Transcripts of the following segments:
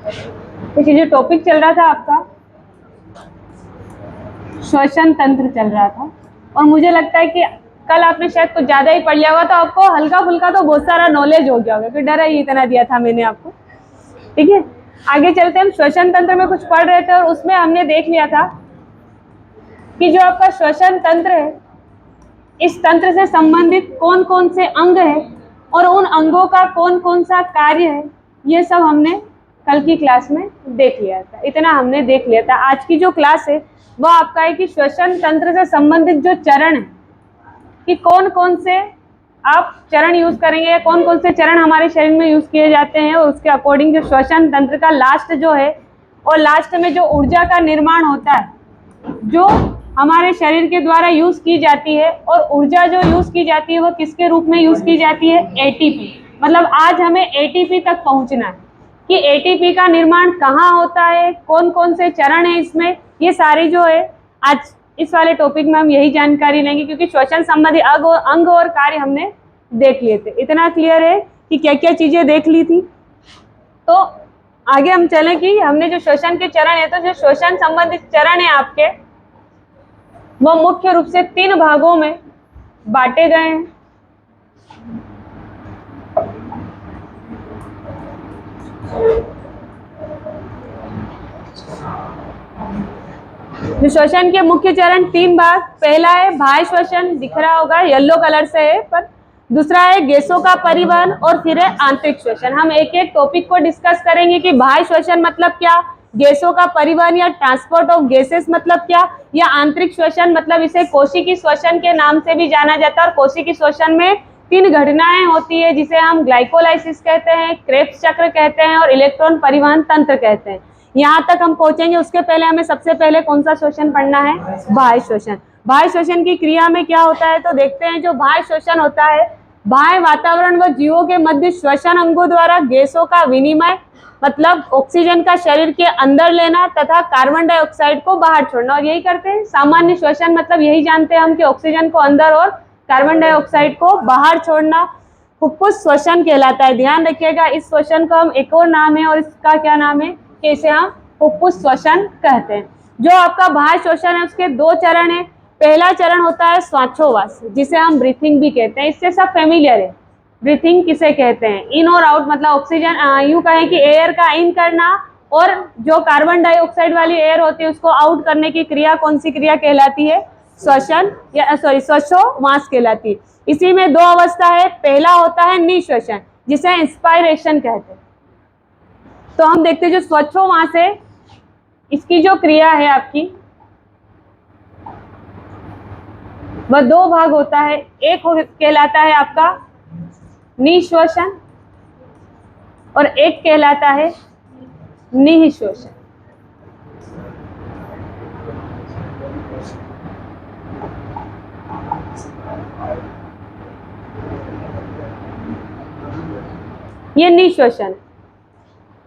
देखिए जो टॉपिक चल रहा था आपका श्वसन तंत्र चल रहा था, और मुझे लगता है कि कल आपने शायद कुछ ज्यादा ही पढ़ लिया होगा, तो आपको हल्का फुल्का तो बहुत सारा नॉलेज हो गया होगा, फिर डरा ही इतना दिया था मैंने आपको। ठीक है, आगे चलते हम श्वसन तंत्र में कुछ पढ़ रहे थे, और उसमें हमने देख लिया था कि जो आपका श्वसन तंत्र है, इस तंत्र से संबंधित कौन कौन से अंग है और उन अंगों का कौन कौन सा कार्य है, ये सब हमने कल की क्लास में देख लिया था। इतना हमने देख लिया था। आज की जो क्लास है वो आपका है कि श्वसन तंत्र से संबंधित जो चरण है, कि कौन कौन से आप चरण यूज करेंगे या कौन कौन से चरण हमारे शरीर में यूज किए जाते हैं, और उसके अकॉर्डिंग जो श्वसन तंत्र का लास्ट जो है, और लास्ट में जो ऊर्जा का निर्माण होता है जो हमारे शरीर के द्वारा यूज की जाती है, और ऊर्जा जो यूज की जाती है वो किसके रूप में यूज की जाती है? एटीपी। मतलब आज हमें एटीपी तक पहुंचना है कि एटीपी का निर्माण कहाँ होता है, कौन कौन से चरण है इसमें, ये सारी जो है आज इस वाले टॉपिक में हम यही जानकारी लेंगे, क्योंकि श्वसन संबंधी अंग और कार्य हमने देख लिए थे। इतना क्लियर है कि क्या क्या चीजें देख ली थी। तो आगे हम चलें कि हमने जो श्वसन के चरण है, तो जो श्वसन संबंधित चरण है आपके, वो मुख्य रूप से 3 भागों में बांटे गए हैं। जो श्वसन के मुख्य चरण 3 भाग, पहला है बाह्य श्वसन, दिख रहा होगा येलो कलर से है, पर दूसरा है गैसों का परिवहन, और फिर है आंतरिक श्वसन। हम एक एक टॉपिक को डिस्कस करेंगे कि बाह्य श्वसन मतलब क्या, गैसों का परिवहन या ट्रांसपोर्ट ऑफ गैसेस मतलब क्या, या आंतरिक श्वसन मतलब इसे कोशिकी श्वसन के नाम से भी जाना जाता है। और कोशिकी श्वसन में 3 घटनाएं होती है, जिसे हम ग्लाइकोलाइसिस कहते हैं, क्रेब्स चक्र कहते हैं, और इलेक्ट्रॉन परिवहन तंत्र कहते हैं। यहाँ तक हम पहुंचेंगे, उसके पहले हमें सबसे पहले कौन सा श्वसन पढ़ना है? बाह्य श्वसन। बाह्य श्वसन की क्रिया में क्या होता है, तो देखते हैं। जो बाह्य श्वसन होता है, बाह्य वातावरण व जीवों के मध्य श्वसन अंगों द्वारा गैसों का विनिमय, मतलब ऑक्सीजन का शरीर के अंदर लेना तथा कार्बन डाइऑक्साइड को बाहर छोड़ना, और यही करते हैं। सामान्य श्वसन मतलब यही जानते हैं हम कि ऑक्सीजन को अंदर और कार्बन डाइऑक्साइड को बाहर छोड़ना फुफ्फुस श्वसन कहलाता है। ध्यान रखिएगा, इस श्वसन का हम एक और नाम है, और इसका क्या नाम है कि इसे हम फुफ्फुस श्वसन कहते हैं। जो आपका बाह्य श्वसन है उसके 2 चरण है। पहला चरण होता है श्वासोच्छ्वास, जिसे हम ब्रीथिंग भी कहते हैं। इससे सब फेमिलियर है। ब्रीथिंग किसे कहते हैं? इन और आउट, मतलब ऑक्सीजन, यूं कहें कि एयर का इन करना, और जो कार्बन डाइऑक्साइड वाली एयर होती है उसको आउट करने की क्रिया कौन सी क्रिया कहलाती है? श्वसन या श्वासोच्छ्वास कहलाती है। इसी में 2 अवस्था है। पहला होता है निश्वसन, जिसे इंस्पायरेशन कहते हैं। तो हम देखते हैं जो श्वासोच्छ्वास है, इसकी जो क्रिया है आपकी, वह 2 भाग होता है। एक कहलाता है आपका निश्वसन, और एक कहलाता है निःश्वसन। ये निःश्वसन।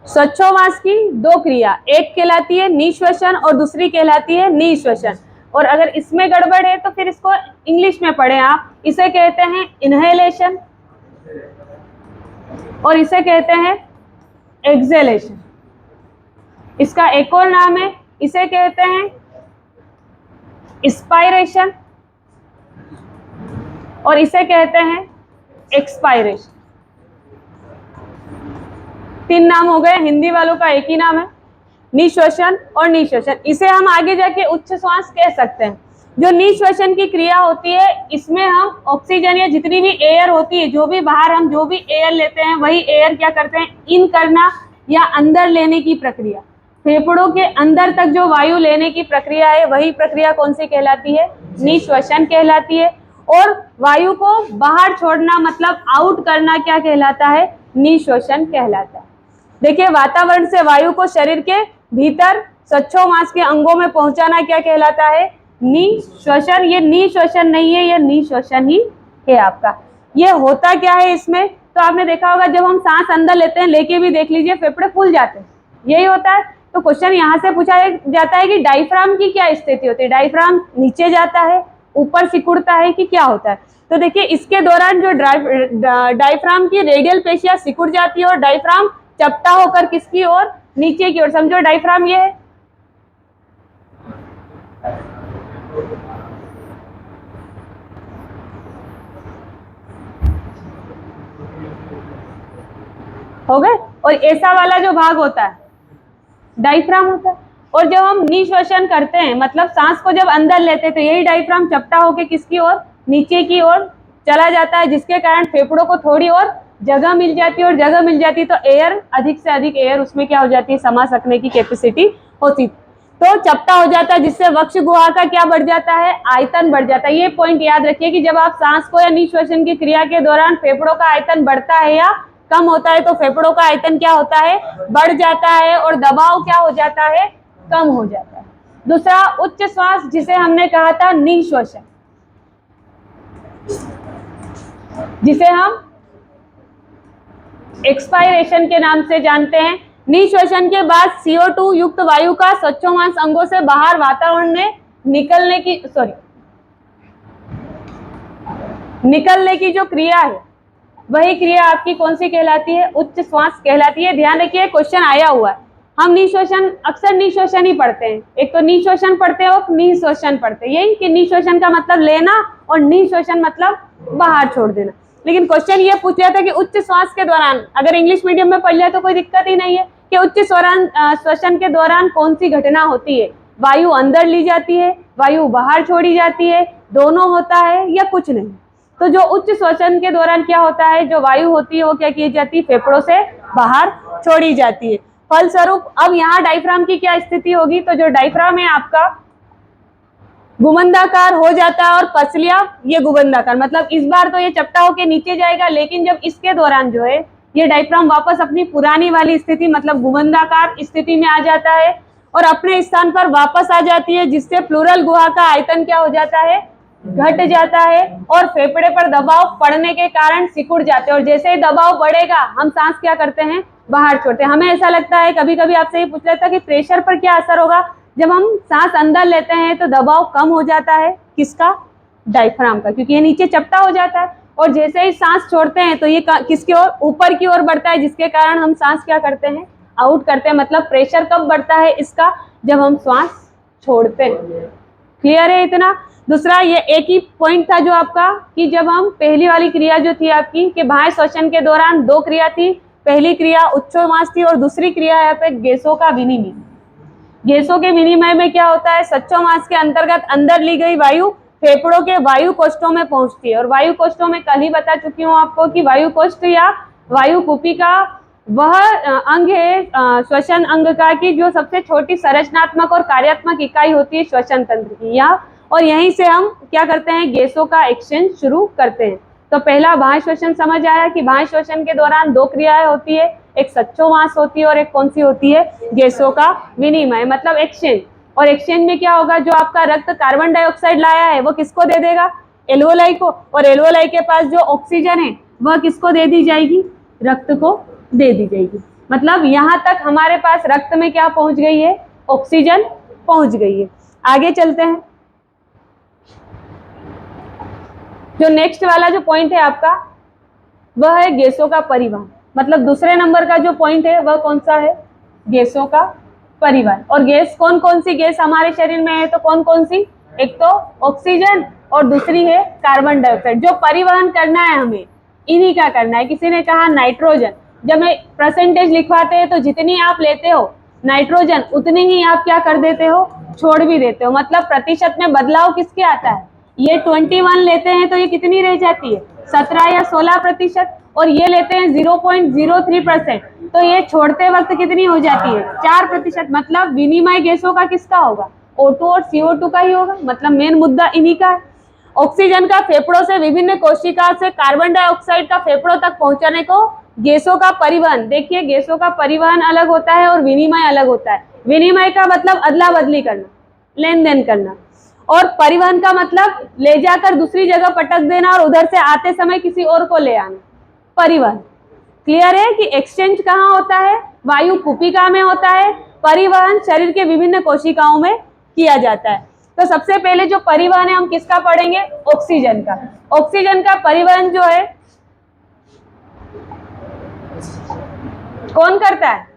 श्वासोच्छ्वास की 2 क्रिया, एक कहलाती है निःश्वसन और दूसरी कहलाती है निःश्वसन। और अगर इसमें गड़बड़ है तो फिर इसको इंग्लिश में पढ़ें आप। इसे कहते हैं इनहेलेशन और इसे कहते हैं एक्सहेलेशन। इसका एक और नाम है, इसे कहते हैं इंस्पायरेशन और इसे कहते हैं एक्सपायरेशन। 3 नाम हो गए। हिंदी वालों का एक ही नाम है, निःश्वसन और निःश्वसन। इसे हम आगे जाके उच्च श्वास कह सकते हैं। जो निःश्वसन की क्रिया होती है, इसमें हम ऑक्सीजन या जितनी भी एयर होती है, जो भी बाहर हम जो भी एयर लेते हैं, वही एयर क्या करते हैं? इन करना या अंदर लेने की प्रक्रिया। फेफड़ों के अंदर तक जो वायु लेने की प्रक्रिया है, वही प्रक्रिया कौन सी कहलाती है? निःश्वसन कहलाती है। और वायु को बाहर छोड़ना मतलब आउट करना क्या कहलाता है? निःश्वसन कहलाता है। देखिए, वातावरण से वायु को शरीर के भीतर श्वासोच्छ्वास के अंगों में पहुंचाना क्या कहलाता है? निःश्वसन। ये निःश्वसन नहीं है, ये निःश्वसन ही है आपका। ये होता क्या है इसमें? तो आपने देखा होगा जब हम सांस अंदर लेते हैं, लेके भी देख लीजिए, फेफड़े फूल जाते हैं, यही होता है। तो क्वेश्चन यहाँ से पूछा जाता है कि डायफ्राम की क्या स्थिति होती है? डायफ्राम नीचे जाता है, ऊपर सिकुड़ता है, कि क्या होता है? तो देखिए, इसके दौरान जो डायफ्राम की रेडियल पेशियां सिकुड़ जाती है और डायफ्राम चपटा होकर किसकी ओर? नीचे की ओर, समझो डायफ्राम ये है, हो गए। और ऐसा वाला जो भाग होता है डायफ्राम होता है। और जब हम निश्वसन करते हैं, मतलब सांस को जब अंदर लेते हैं, तो यही डायफ्राम चपटा होके किसकी ओर, नीचे की ओर चला जाता है, जिसके कारण फेफड़ों को थोड़ी और जगह मिल जाती है, और जगह मिल जाती है तो एयर, अधिक से अधिक एयर उसमें क्या हो जाती है, समा सकने की कैपेसिटी होती, तो चपटा हो जाता है, जिससे वक्ष गुहा का क्या बढ़ जाता है, आयतन बढ़ जाता है। ये पॉइंट याद रखिए कि जब आप सांस को या निश्वसन की क्रिया के दौरान फेफड़ों का आयतन बढ़ता है या कम होता है, तो फेफड़ों का आयतन क्या होता है, बढ़ जाता है, और दबाव क्या हो जाता है, कम हो जाता है। दूसरा उच्च श्वास, जिसे हमने कहा था निश्वसन, जिसे हम एक्सपायरेशन के नाम से जानते हैं। निश्वसन के बाद CO2 युक्त वायु का स्वच्छोमांस अंगों से बाहर वातावरण में निकलने की जो क्रिया है, वही क्रिया आपकी कौन सी कहलाती है, उच्च श्वास कहलाती है। ध्यान रखिए, क्वेश्चन आया हुआ है। हम निश्वसन, अक्सर निश्वसन ही पढ़ते हैं, एक तो निश्वसन पढ़ते हैं और निश्वसन पढ़ते हैं, यही कि निश्वसन का मतलब लेना और निश्वसन मतलब बाहर छोड़ देना। लेकिन क्वेश्चन ये पूछ रहा था कि उच्च श्वास के दौरान, अगर इंग्लिश मीडियम में पढ़ लिया तो कोई दिक्कत ही नहीं है, कि उच्च श्वसन के दौरान कौन सी घटना होती है, वायु अंदर ली जाती है, वायु बाहर छोड़ी जाती है, दोनों होता है या कुछ नहीं। तो जो उच्च श्वसन के दौरान क्या होता है, जो वायु होती है वो क्या की जाती है, फेफड़ों से बाहर छोड़ी जाती है। फलस्वरूप अब यहाँ डायफ्राम की क्या स्थिति होगी, तो जो डायफ्राम है आपका गुमंदाकार हो जाता है, और पसलियां ये गुमंदाकार, मतलब इस बार तो ये चपटा होके नीचे जाएगा, लेकिन जब इसके दौरान जो है ये डायफ्राम वापस अपनी पुरानी वाली स्थिति, मतलब गुमंदाकार स्थिति में आ जाता है और अपने स्थान पर वापस आ जाती है, जिससे प्लूरल गुहा का आयतन क्या हो जाता है, घट जाता है, और फेफड़े पर दबाव पड़ने के कारण सिकुड़ जाते हैं, और जैसे ही दबाव बढ़ेगा हम सांस क्या करते हैं, बाहर छोड़ते हैं। हमें ऐसा लगता है, कभी कभी आपसे ये पूछ लेता है कि प्रेशर पर क्या असर होगा, जब हम सांस अंदर लेते हैं तो दबाव कम हो जाता है, किसका, डायफ्राम का, क्योंकि ये नीचे चपटा हो जाता है, और जैसे ही सांस छोड़ते हैं तो ये किसकी ओर, ऊपर की ओर बढ़ता है, जिसके कारण हम सांस क्या करते हैं, आउट करते हैं। मतलब प्रेशर कब बढ़ता है इसका, जब हम श्वास छोड़ते हैं। क्लियर है इतना। दूसरा, ये एक ही पॉइंट था जो आपका, कि जब हम पहली वाली क्रिया जो थी आपकी, कि बाह्य श्वसन के दौरान दो क्रिया थी, पहली क्रिया उच्छ्वास थी और दूसरी क्रिया यहाँ पे गैसों का विनिमय। गैसों के विनिमय में क्या होता है, सच्चोमास के अंतर्गत अंदर ली गई वायु फेफड़ों के वायु कोष्ठों में पहुंचती है, और वायु कोष्ठों में कल ही बता चुकी हूँ आपको कि वायु कोष्ठ या वायु कूपी का वह अंग है श्वसन अंग का, की जो सबसे छोटी संरचनात्मक और कार्यात्मक इकाई होती है श्वसन तंत्र की, या और यहीं से हम क्या करते हैं, गैसों का एक्सचेंज शुरू करते हैं। तो पहला बाह्य श्वसन समझ आया कि बाह्य श्वसन के दौरान दो क्रियाएं होती है, एक सच्चोमास होती है और एक कौन सी होती है, गैसों का विनिमय, मतलब एक्सचेंज। और एक्सचेंज में क्या होगा, जो आपका रक्त कार्बन डाइऑक्साइड लाया है वो किसको दे देगा, एल्वोलाई को, और एल्वोलाई के पास जो ऑक्सीजन है वह किसको दे दी जाएगी, रक्त को दे दी जाएगी। मतलब यहाँ तक हमारे पास रक्त में क्या पहुंच गई है, ऑक्सीजन पहुंच गई है। आगे चलते हैं, जो नेक्स्ट वाला जो पॉइंट है आपका वह है गैसों का परिवहन। मतलब दूसरे नंबर का जो पॉइंट है वह कौन सा है, गैसों का परिवहन। और गैस कौन कौन सी गैस हमारे शरीर में है, तो कौन कौन सी, एक तो ऑक्सीजन और दूसरी है कार्बन डाइऑक्साइड। जो परिवहन करना है हमें इन्हीं का करना है। किसी ने कहा नाइट्रोजन, जब मैं परसेंटेज लिखवाते हैं तो जितनी आप लेते हो नाइट्रोजन उतनी ही आप क्या कर देते हो, छोड़ भी देते हो। मतलब प्रतिशत में बदलाव किसके आता है, ये 21 लेते हैं तो ये कितनी रह जाती है, 17 या 16%, और ये लेते हैं 0.03%, तो ये छोड़ते वक्त कितनी हो जाती है, 4%। मतलब विनिमय गैसों का किसका होगा, O2 और CO2 का ही होगा। मतलब मेन मुद्दा इन्हीं का है। ऑक्सीजन का फेफड़ों से विभिन्न कोशिका से कार्बन डाइऑक्साइड का फेफड़ों तक पहुंचाने को गैसों का परिवहन। देखिए, गैसों का परिवहन अलग होता है और विनिमय अलग होता है। विनिमय का मतलब अदला बदली करना, लेन देन करना, और परिवहन का मतलब ले जाकर दूसरी जगह पटक देना और उधर से आते समय किसी और को ले आना, परिवहन। क्लियर है कि एक्सचेंज कहाँ होता है, वायु कूपिका में होता है, परिवहन शरीर के विभिन्न कोशिकाओं में किया जाता है। तो सबसे पहले जो परिवहन है हम किसका पढ़ेंगे, ऑक्सीजन का। ऑक्सीजन का परिवहन जो है कौन करता है,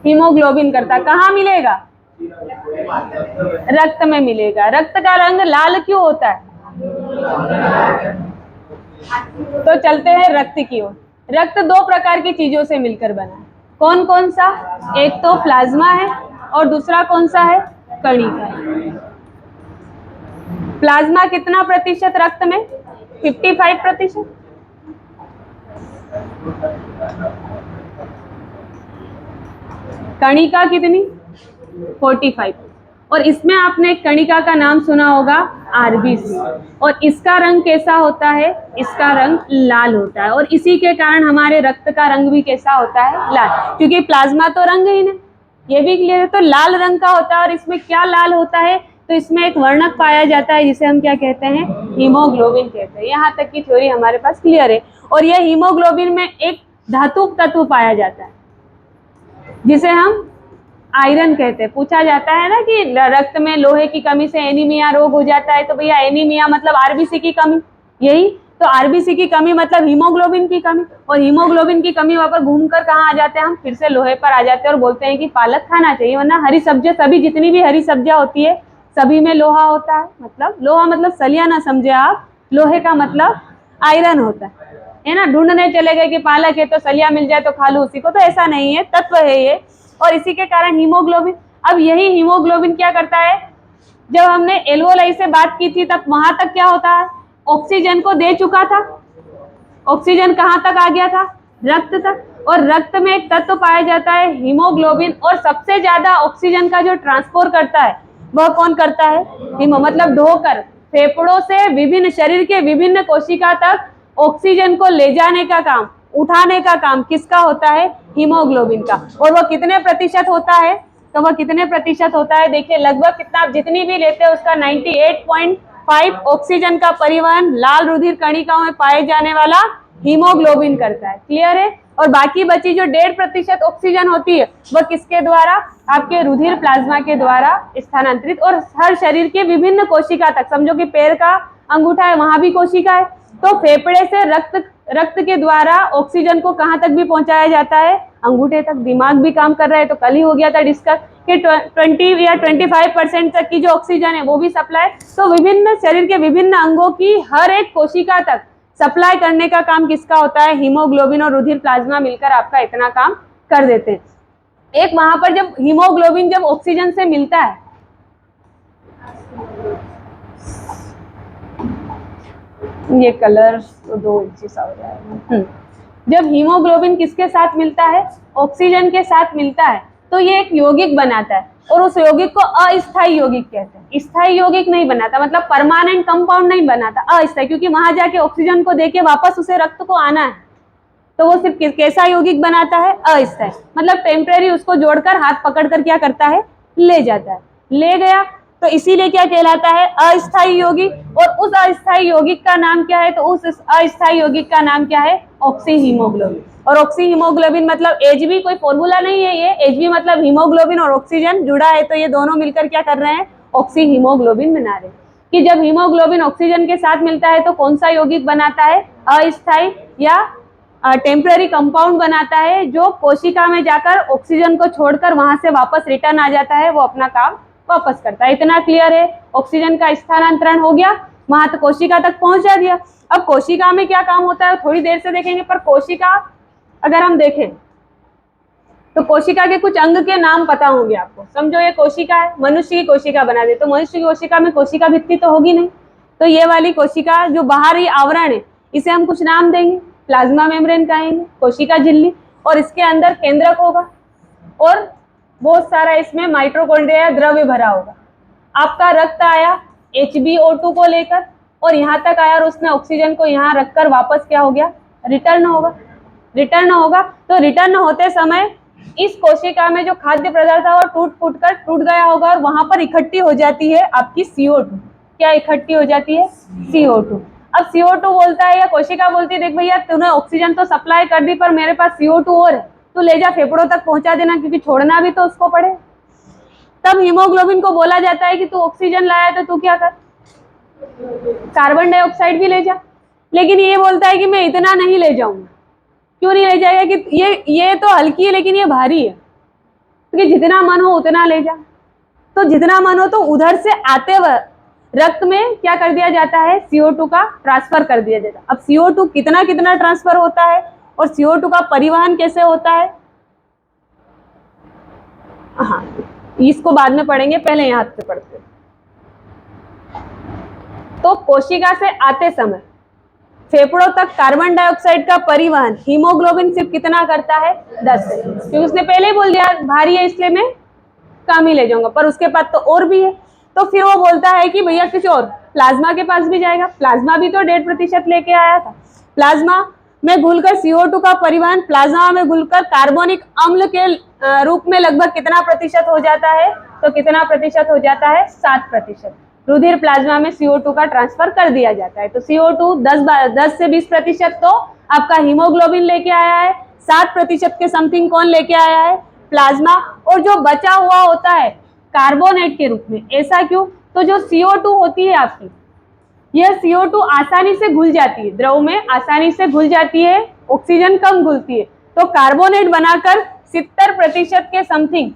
हीमोग्लोबिन करता है। कहाँ मिलेगा? रक्त में मिलेगा। रक्त का रंग लाल क्यों होता है? तो चलते हैं रक्त की ओर। रक्त दो प्रकार की चीजों से मिलकर बना है। कौन कौन सा? एक तो प्लाज्मा है और दूसरा कौन सा है? कणिका है। प्लाज्मा कितना प्रतिशत रक्त में? 55%। कणिका कितनी? 45। और इसमें आपने एक कणिका का नाम सुना होगा, आरबीसी। और इसका रंग कैसा होता है? इसका रंग लाल होता है। और इसी के कारण हमारे रक्त का रंग भी कैसा होता है? लाल, क्योंकि प्लाज्मा तो रंग ही नहीं। ये भी क्लियर है? तो लाल रंग का होता है। और इसमें क्या लाल होता है? तो इसमें एक वर्णक पाया जाता है जिसे हम क्या कहते हैं? हीमोग्लोबिन कहते हैं। यहाँ तक की थ्योरी हमारे पास क्लियर है। और यह हीमोग्लोबिन में एक धातु तत्व पाया जाता है जिसे हम आयरन कहते हैं। पूछा जाता है ना कि रक्त में लोहे की कमी से एनीमिया रोग हो जाता है, तो भैया एनीमिया मतलब आरबीसी की कमी, यही तो आरबीसी की कमी मतलब हीमोग्लोबिन की कमी। और हीमोग्लोबिन की कमी वहां पर घूमकर कहाँ आ जाते हैं? हम फिर से लोहे पर आ जाते हैं और बोलते हैं कि पालक खाना चाहिए, वरना हरी सब्जियां, सभी जितनी भी हरी सब्जियां होती है सभी में लोहा होता है। मतलब लोहा मतलब सलिया ना समझे आप, लोहे का मतलब आयरन होता है ना। ढूंढने चले गए कि पालक है तो सलिया मिल जाए तो खा लूं उसी को, तो ऐसा नहीं है, तत्व है ये। और इसी के कारण हीमोग्लोबिन। अब यही हीमोग्लोबिन क्या करता है? जब हमने एल्वोलाई से बात की थी तब वहां तक क्या होता है? ऑक्सीजन को दे चुका था। ऑक्सीजन कहां तक आ गया था? रक्त तक। और रक्त में एक तत्व पाया जाता है हीमोग्लोबिन। और सबसे ज्यादा ऑक्सीजन का जो ट्रांसपोर्ट करता है वह कौन करता है? हीमो, मतलब ढोकर फेफड़ों से विभिन्न शरीर के विभिन्न कोशिका तक ऑक्सीजन को ले जाने का काम, उठाने का काम किसका होता है? हीमोग्लोबिन का। और वह कितने प्रतिशत होता है? तो वह कितने प्रतिशत होता है? देखिए लगभग कितना, आप जितनी भी लेते हैं उसका 98.5 ऑक्सीजन का परिवहन लाल रुधिर कणिकाओं में पाए जाने वाला हीमोग्लोबिन करता है। क्लियर है? और बाकी बची जो 1.5% ऑक्सीजन होती है वह किसके द्वारा? आपके रुधिर प्लाज्मा के द्वारा स्थानांतरित। और हर शरीर के विभिन्न कोशिका तक, समझो कि पैर का अंगूठा है वहां भी कोशिका है, तो फेफड़े से रक्त के द्वारा ऑक्सीजन को कहां तक भी पहुंचाया जाता है? अंगूठे तक। दिमाग भी काम कर रहा है, तो कल ही हो गया था डिस्कस कि 20 या 25% तक की जो ऑक्सीजन है वो भी सप्लाई। तो विभिन्न शरीर के विभिन्न अंगों की हर एक कोशिका तक सप्लाई करने का काम किसका होता है? हीमोग्लोबिन और रुधिर प्लाज्मा मिलकर आपका इतना काम कर देते हैं। एक वहां पर जब हीमोग्लोबिन जब ऑक्सीजन से मिलता है, ये कलर तो 2 इंची सा हो जाएगा। जब हीमोग्लोबिन किसके साथ मिलता है? ऑक्सीजन के साथ मिलता है, तो ये एक यौगिक बनाता है। और उस यौगिक को अस्थायी यौगिक कहते हैं। स्थायी यौगिक नहीं बनाता, मतलब परमानेंट कंपाउंड नहीं बनाता, अस्थायी, क्योंकि वहां जाके ऑक्सीजन को देके वापस उसे रक्त को आना है। तो वो सिर्फ कैसा यौगिक बनाता है? अस्थायी, मतलब टेम्परेरी उसको जोड़कर हाथ पकड़कर क्या करता है? ले जाता है। ले गया तो इसीलिए क्या कहलाता है? अस्थायी यौगिक। और उस अस्थायी यौगिक का नाम क्या है? तो उस अस्थायी यौगिक का नाम क्या है? Oxy haemoglobin. और ऑक्सी हीमोग्लोबिन मतलब एचबी कोई फॉर्मूला नहीं है, ये एचबी मतलब हीमोग्लोबिन और ऑक्सीजन जुड़ा है, तो ये दोनों मिलकर क्या कर रहे हैं? ऑक्सी हीमोग्लोबिन बना रहे हैं। कि जब हीमोग्लोबिन ऑक्सीजन के साथ मिलता है तो कौन सा यौगिक बनाता है? अस्थायी या टेम्पररी कंपाउंड बनाता है, जो कोशिका में जाकर ऑक्सीजन को छोड़कर वहां से वापस रिटर्न आ जाता है, वो अपना काम वापस करता है। इतना क्लियर है? ऑक्सीजन का स्थानांतरण हो गया, वहां तो कोशिका तक पहुंचा दिया। अब कोशिका में क्या काम होता है थोड़ी देर से देखेंगे, पर कोशिका अगर हम देखें तो कोशिका के कुछ अंग के नाम पता होंगे आपको। समझो ये कोशिका है, मनुष्य की कोशिका बना दे, तो मनुष्य की कोशिका में कोशिका भित्ति तो होगी नहीं, तो ये वाली कोशिका जो बाहरी आवरण है इसे हम कुछ नाम देंगे, प्लाज्मा मेम्ब्रेन कहेंगे, कोशिका झिल्ली। और इसके अंदर केंद्रक होगा और बहुत सारा इसमें माइटोकॉन्ड्रिया द्रव्य भरा होगा। आपका रक्त आया HbO2 को लेकर और यहाँ तक आया और उसने ऑक्सीजन को यहाँ रखकर वापस क्या हो गया? रिटर्न होगा। रिटर्न होगा तो रिटर्न होते समय इस कोशिका में जो खाद्य पदार्थ है वो टूट गया होगा और वहां पर इकट्ठी हो जाती है आपकी CO2। क्या इकट्ठी हो जाती है? CO2। अब CO2 बोलता है या कोशिका बोलती है, देख भैया तूने ऑक्सीजन तो सप्लाई कर दी पर मेरे पास CO2 और है, तो ले जा फेफड़ों तक पहुंचा देना, क्योंकि छोड़ना भी तो उसको पड़े। तब हीमोग्लोबिन को बोला जाता है कि तू ऑक्सीजन लाया तो तू क्या कर, कार्बन डाइऑक्साइड भी ले जा। लेकिन ये बोलता है कि मैं इतना नहीं ले जाऊंगा। क्यों नहीं ले जाएगा? कि ये तो हल्की है लेकिन ये भारी है, कि जितना मन हो उतना ले जा। तो जितना मन हो तो उधर से आते वक्त रक्त में क्या कर दिया जाता है, CO2 का ट्रांसफर कर दिया जाता है। अब CO2 कितना कितना ट्रांसफर होता है और CO2 का परिवहन कैसे होता है, हाँ इसको बाद में पढ़ेंगे, पहले यहाँ से पढ़ते हैं। तो कोशिका से आते समय फेफड़ों तक कार्बन डाइऑक्साइड का परिवहन हीमोग्लोबिन सिर्फ कितना करता है, 10 से, क्योंकि उसने पहले ही बोल दिया भारी है इसलिए मैं कम ही ले जाऊंगा, पर उसके पास तो और भी है। तो फिर वो बोलता है कि भैया कुछ और, प्लाज्मा के पास भी जाएगा। प्लाज्मा भी तो 1.5% लेके आया था। प्लाज्मा में घुलकर CO2 का परिवहन प्लाज्मा में घुलकर कार्बोनिक अम्ल के रूप में लगभग कितना प्रतिशत हो जाता है, तो कितना प्रतिशत हो जाता है, 7%। रुधिर प्लाज्मा में CO2 का ट्रांसफर कर दिया जाता है। तो CO2 10 से 20% तो आपका हीमोग्लोबिन लेके आया है, 7% के समथिंग कौन लेके आया है, प्लाज्मा। और जो बचा हुआ होता है कार्बोनेट के रूप में, ऐसा क्यों, तो जो CO2 होती है आपकी, यह CO2 आसानी से घुल जाती है, द्रव में आसानी से घुल जाती है, ऑक्सीजन कम घुलती है, तो कार्बोनेट बनाकर 70% के समथिंग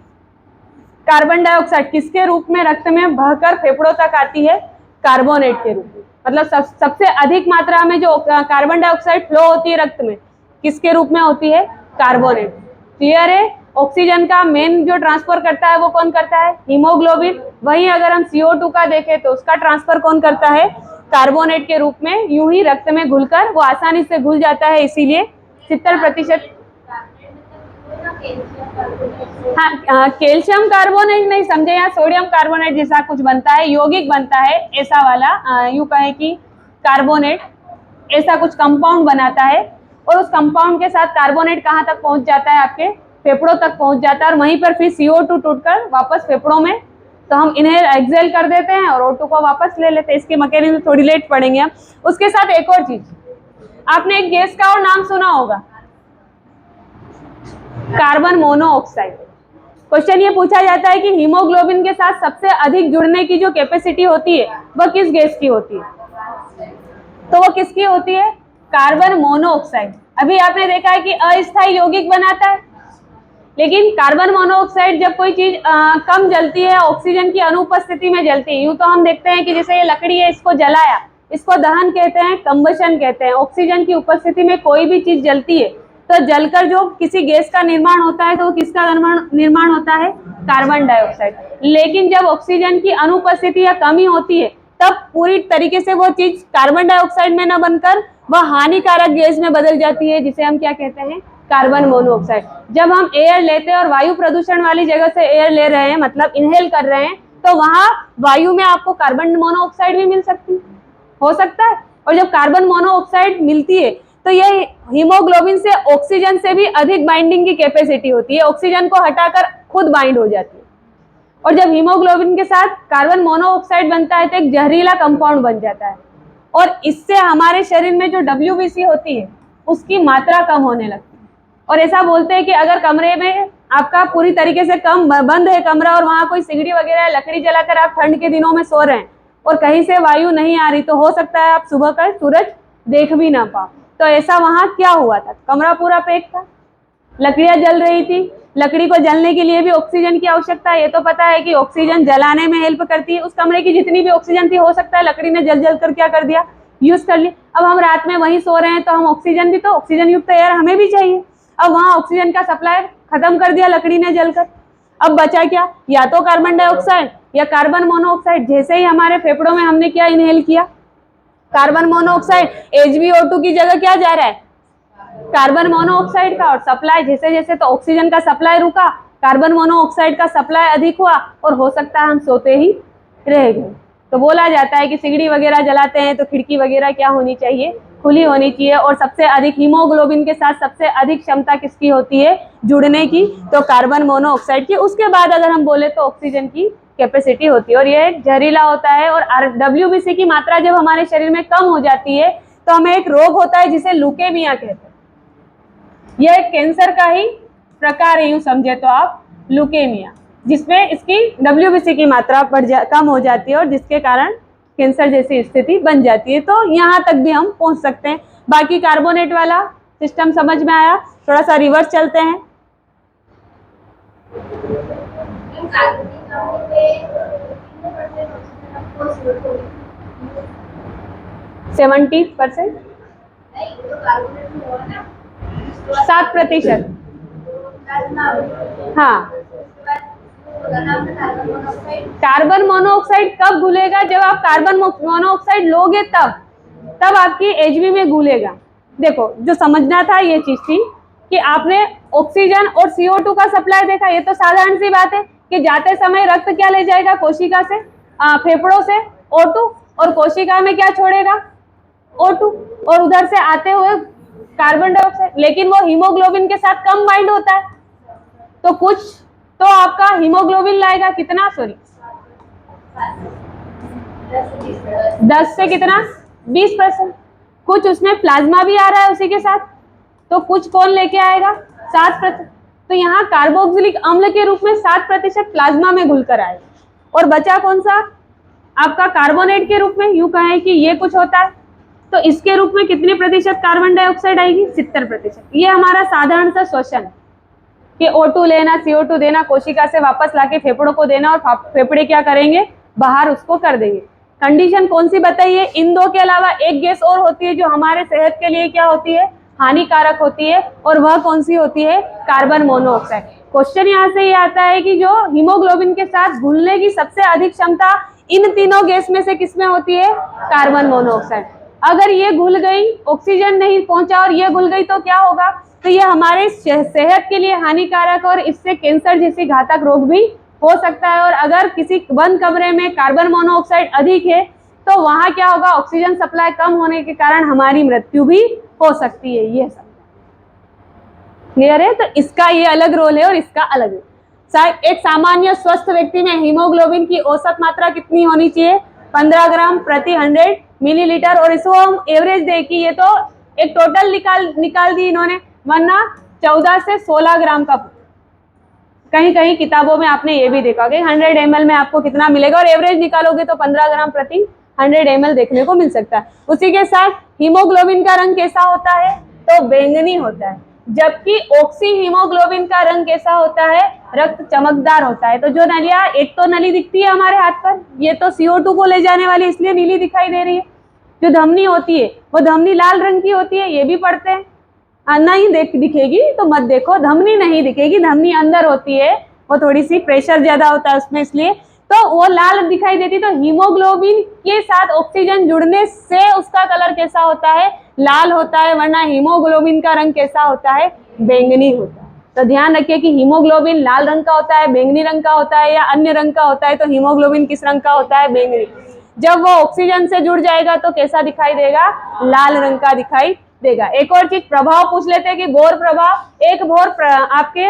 कार्बन डाइऑक्साइड किसके रूप में रक्त में बहकर फेफड़ों तक आती है, कार्बोनेट के रूप में। मतलब सबसे अधिक मात्रा में जो कार्बन डाइऑक्साइड फ्लो होती है रक्त में, किसके रूप में होती है, कार्बोनेट। क्लियर है। ऑक्सीजन का मेन जो ट्रांसफर करता है वो कौन करता है, हीमोग्लोबिन। वहीं अगर हम CO2 का देखें तो उसका ट्रांसफर कौन करता है, कार्बोनेट के रूप में, यूं ही रक्त में घुलकर वो आसानी से घुल जाता है, इसीलिए 70%। हाँ, कैल्शियम कार्बोनेट नहीं समझे, यहाँ सोडियम कार्बोनेट जैसा कुछ बनता है, यौगिक बनता है ऐसा वाला, यूं कहे कि कार्बोनेट ऐसा कुछ कंपाउंड बनाता है, और उस कंपाउंड के साथ कार्बोनेट कहाँ तक पहुंच जाता है, आपके फेफड़ों तक पहुंच जाता है, और वहीं पर फिर CO2 टूटकर वापस फेफड़ों में, तो हम इन्हेल एक्सेल कर देते हैं और O2 को वापस ले लेते हैं। इसके मैकेनिज्म थोड़ी लेट पढ़ेंगे हम। उसके साथ एक और चीज, आपने एक गैस का और नाम सुना होगा, कार्बन मोनोऑक्साइड। क्वेश्चन ये पूछा जाता है कि हीमोग्लोबिन के साथ सबसे अधिक जुड़ने की जो कैपेसिटी होती है वह किस गैस की होती है, तो वो किसकी होती है, कार्बन मोनोऑक्साइड। अभी आपने देखा है कि अस्थायी यौगिक बनाता है, लेकिन कार्बन मोनोऑक्साइड जब कोई चीज कम जलती है, ऑक्सीजन की अनुपस्थिति में जलती है, यूं तो हम देखते हैं कि जैसे ये लकड़ी है, इसको जलाया, इसको दहन कहते हैं, कंबशन कहते हैं। ऑक्सीजन की उपस्थिति में कोई भी चीज जलती है तो जलकर जो किसी गैस का निर्माण होता है, तो वो किसका निर्माण होता है, कार्बन डाइऑक्साइड। लेकिन जब ऑक्सीजन की अनुपस्थिति या कमी होती है, तब पूरी तरीके से वो चीज कार्बन डाइऑक्साइड में न बनकर वह हानिकारक गैस में बदल जाती है, जिसे हम क्या कहते हैं, कार्बन मोनोऑक्साइड। जब हम एयर लेते हैं और वायु प्रदूषण वाली जगह से एयर ले रहे हैं, मतलब इनहेल कर रहे हैं, तो वहां वायु में आपको कार्बन मोनोऑक्साइड भी मिल सकती हो सकता है। और जब कार्बन मोनोऑक्साइड मिलती है तो ये हीमोग्लोबिन से ऑक्सीजन से भी अधिक बाइंडिंग की कैपेसिटी होती है, ऑक्सीजन को हटाकर खुद बाइंड हो जाती है। और जब हीमोग्लोबिन के साथ कार्बन मोनोऑक्साइड बनता है तो एक जहरीला कंपाउंड बन जाता है, और इससे हमारे शरीर में जो WBC होती है उसकी मात्रा कम होने लगती है। और ऐसा बोलते हैं कि अगर कमरे में आपका पूरी तरीके से बंद है कमरा, और वहां कोई सिगड़ी वगैरह लकड़ी जलाकर आप ठंड के दिनों में सो रहे हैं और कहीं से वायु नहीं आ रही, तो हो सकता है आप सुबह का सूरज देख भी ना पाओ। तो ऐसा वहां क्या हुआ था, कमरा पूरा पैक था, लकड़ियां जल रही थी। लकड़ी को जलने के लिए भी ऑक्सीजन की आवश्यकता है, ये तो पता है कि ऑक्सीजन जलाने में हेल्प करती है। उस कमरे की जितनी भी ऑक्सीजन थी, हो सकता है लकड़ी ने जल जल कर क्या कर दिया, यूज कर ली। अब हम रात में वहीं सो रहे हैं, तो हम ऑक्सीजन भी, तो ऑक्सीजन युक्त एयर हमें भी चाहिए। अब वहां ऑक्सीजन का सप्लाई खत्म कर दिया लकड़ी ने जलकर, अब बचा क्या, या तो कार्बन डाइऑक्साइड या कार्बन मोनोऑक्साइड। जैसे ही हमारे फेफड़ों में हमने क्या इनहेल किया, कार्बन मोनोऑक्साइड, HbO2 की जगह क्या जा रहा है, कार्बन मोनोऑक्साइड का। और सप्लाई जैसे जैसे, तो ऑक्सीजन का सप्लाई रुका, कार्बन मोनोऑक्साइड का सप्लाई अधिक हुआ, और हो सकता है हम सोते ही रह गए। तो बोला जाता है कि सिगड़ी वगैरह जलाते हैं तो खिड़की वगैरह क्या होनी चाहिए, खुली होनी चाहिए। और सबसे अधिक हीमोग्लोबिन के साथ सबसे अधिक क्षमता किसकी होती है जुड़ने की, तो कार्बन मोनोऑक्साइड की। उसके बाद अगर हम बोले तो ऑक्सीजन की कैपेसिटी होती है, और यह जहरीला होता है। और WBC की मात्रा जब हमारे शरीर में कम हो जाती है तो हमें एक रोग होता है जिसे ल्यूकेमिया कहते हैं। यह एक कैंसर का ही प्रकार है, यूं समझे तो आप, ल्यूकेमिया, जिसमें इसकी WBC की मात्रा कम हो जाती है और जिसके कारण कैंसर जैसी स्थिति बन जाती है। तो यहाँ तक भी हम पहुंच सकते हैं। बाकी कार्बोनेट वाला सिस्टम समझ में आया, थोड़ा सा रिवर्स चलते हैं। %70, 7%। हाँ, कार्बन मोनोऑक्साइड कब घुलेगा? जब आप कार्बन मोनोऑक्साइड लोगे तब आपकी एचबी में घुलेगा। देखो, जो समझना था ये चीज थी कि आपने ऑक्सीजन और CO2 का सप्लाई देखा, ये तो साधारण सी बात है कि जाते समय रक्त क्या ले जाएगा कोशिका से, फेफड़ों से O2, और कोशिका में क्या छोड़ेगा? O2, और उधर से आते हुए कार्बन डाइऑक्साइड। लेकिन वो हीमोग्लोबिन के साथ कम बाइंड होता है, तो कुछ तो आपका हीमोग्लोबिन लाएगा कितना, सॉरी 10 से कितना 20%। कुछ उसमें प्लाज्मा भी आ रहा है उसी के साथ, तो कुछ कौन लेके आएगा 7%। तो यहाँ कार्बोक्सिलिक अम्ल के रूप में 7% प्लाज्मा में घुलकर आएगा, और बचा कौन सा आपका कार्बोनेट के रूप में। यूं कहें कि ये कुछ होता है, तो इसके रूप में कितने प्रतिशत कार्बन डाइऑक्साइड आएगी? 70%। ये हमारा साधारण सा क्वेश्चन कि O2 लेना, CO2 देना, कोशिका से वापस लाके फेफड़ों को देना, और फेफड़े क्या करेंगे? बाहर उसको कर देंगे। कंडीशन कौन सी बताइए? इन दो के अलावा एक गैस और होती है जो हमारे सेहत के लिए क्या होती है? हानिकारक होती है, और वह कौन सी होती है? Carbon monoxide. क्वेश्चन यहाँ से ये आता है कि जो हीमोग्लोबिन के साथ घुलने की सबसे अधिक क्षमता इन तीनों गैस में से किसमें होती है? Carbon monoxide. अगर ये घुल गई, ऑक्सीजन नहीं पहुंचा और ये घुल गई, तो क्या होगा? तो ये हमारे सेहत के लिए हानिकारक, और इससे कैंसर जैसी घातक रोग भी हो सकता है। और अगर किसी बंद कमरे में कार्बन मोनोऑक्साइड अधिक है, तो वहां क्या होगा? ऑक्सीजन सप्लाई कम होने के कारण हमारी मृत्यु भी हो सकती है। ये सब क्लियर है? तो इसका ये अलग रोल है और इसका अलग है। एक सामान्य स्वस्थ व्यक्ति में हीमोग्लोबिन की औसत मात्रा कितनी होनी चाहिए? 15 ग्राम प्रति 100 मिलीलीटर। और इसको हम एवरेज देखिए, ये तो एक टोटल निकाल दी इन्होंने, वरना 14 से 16 ग्राम का। कहीं कहीं किताबों में आपने ये भी देखा कि 100 ml में आपको कितना मिलेगा, और एवरेज निकालोगे तो 15 ग्राम प्रति 100 ml देखने को मिल सकता है। उसी के साथ हीमोग्लोबिन का रंग कैसा होता है? तो बैंगनी होता है। जबकि ऑक्सी हीमोग्लोबिन का रंग कैसा होता है? रक्त चमकदार होता है। तो जो नलियां, एक तो नली दिखती है हमारे हाथ पर, ये तो CO2 को ले जाने वाली इसलिए नीली दिखाई दे रही है। जो धमनी होती है वो धमनी लाल रंग की होती है, ये भी पढ़ते हैं। नहीं दिखेगी तो मत देखो, धमनी नहीं दिखेगी, धमनी अंदर होती है, वो थोड़ी सी प्रेशर ज्यादा होता है उसमें, इसलिए तो वो लाल दिखाई देती। तो हीमोग्लोबिन के साथ ऑक्सीजन जुड़ने से उसका कलर कैसा होता है? लाल होता है, वरना हीमोग्लोबिन का रंग कैसा होता है? बैंगनी होता है। तो ध्यान रखिए कि हीमोग्लोबिन लाल रंग का होता है, बैंगनी रंग का होता है, या अन्य रंग का होता है। तो हीमोग्लोबिन किस रंग का होता है? बैंगनी। जब वो ऑक्सीजन से जुड़ जाएगा तो कैसा दिखाई देगा? लाल रंग का दिखाई देगा। एक और चीज प्रभाव पूछ लेते हैं कि बोर प्रभाव। एक बोर आपके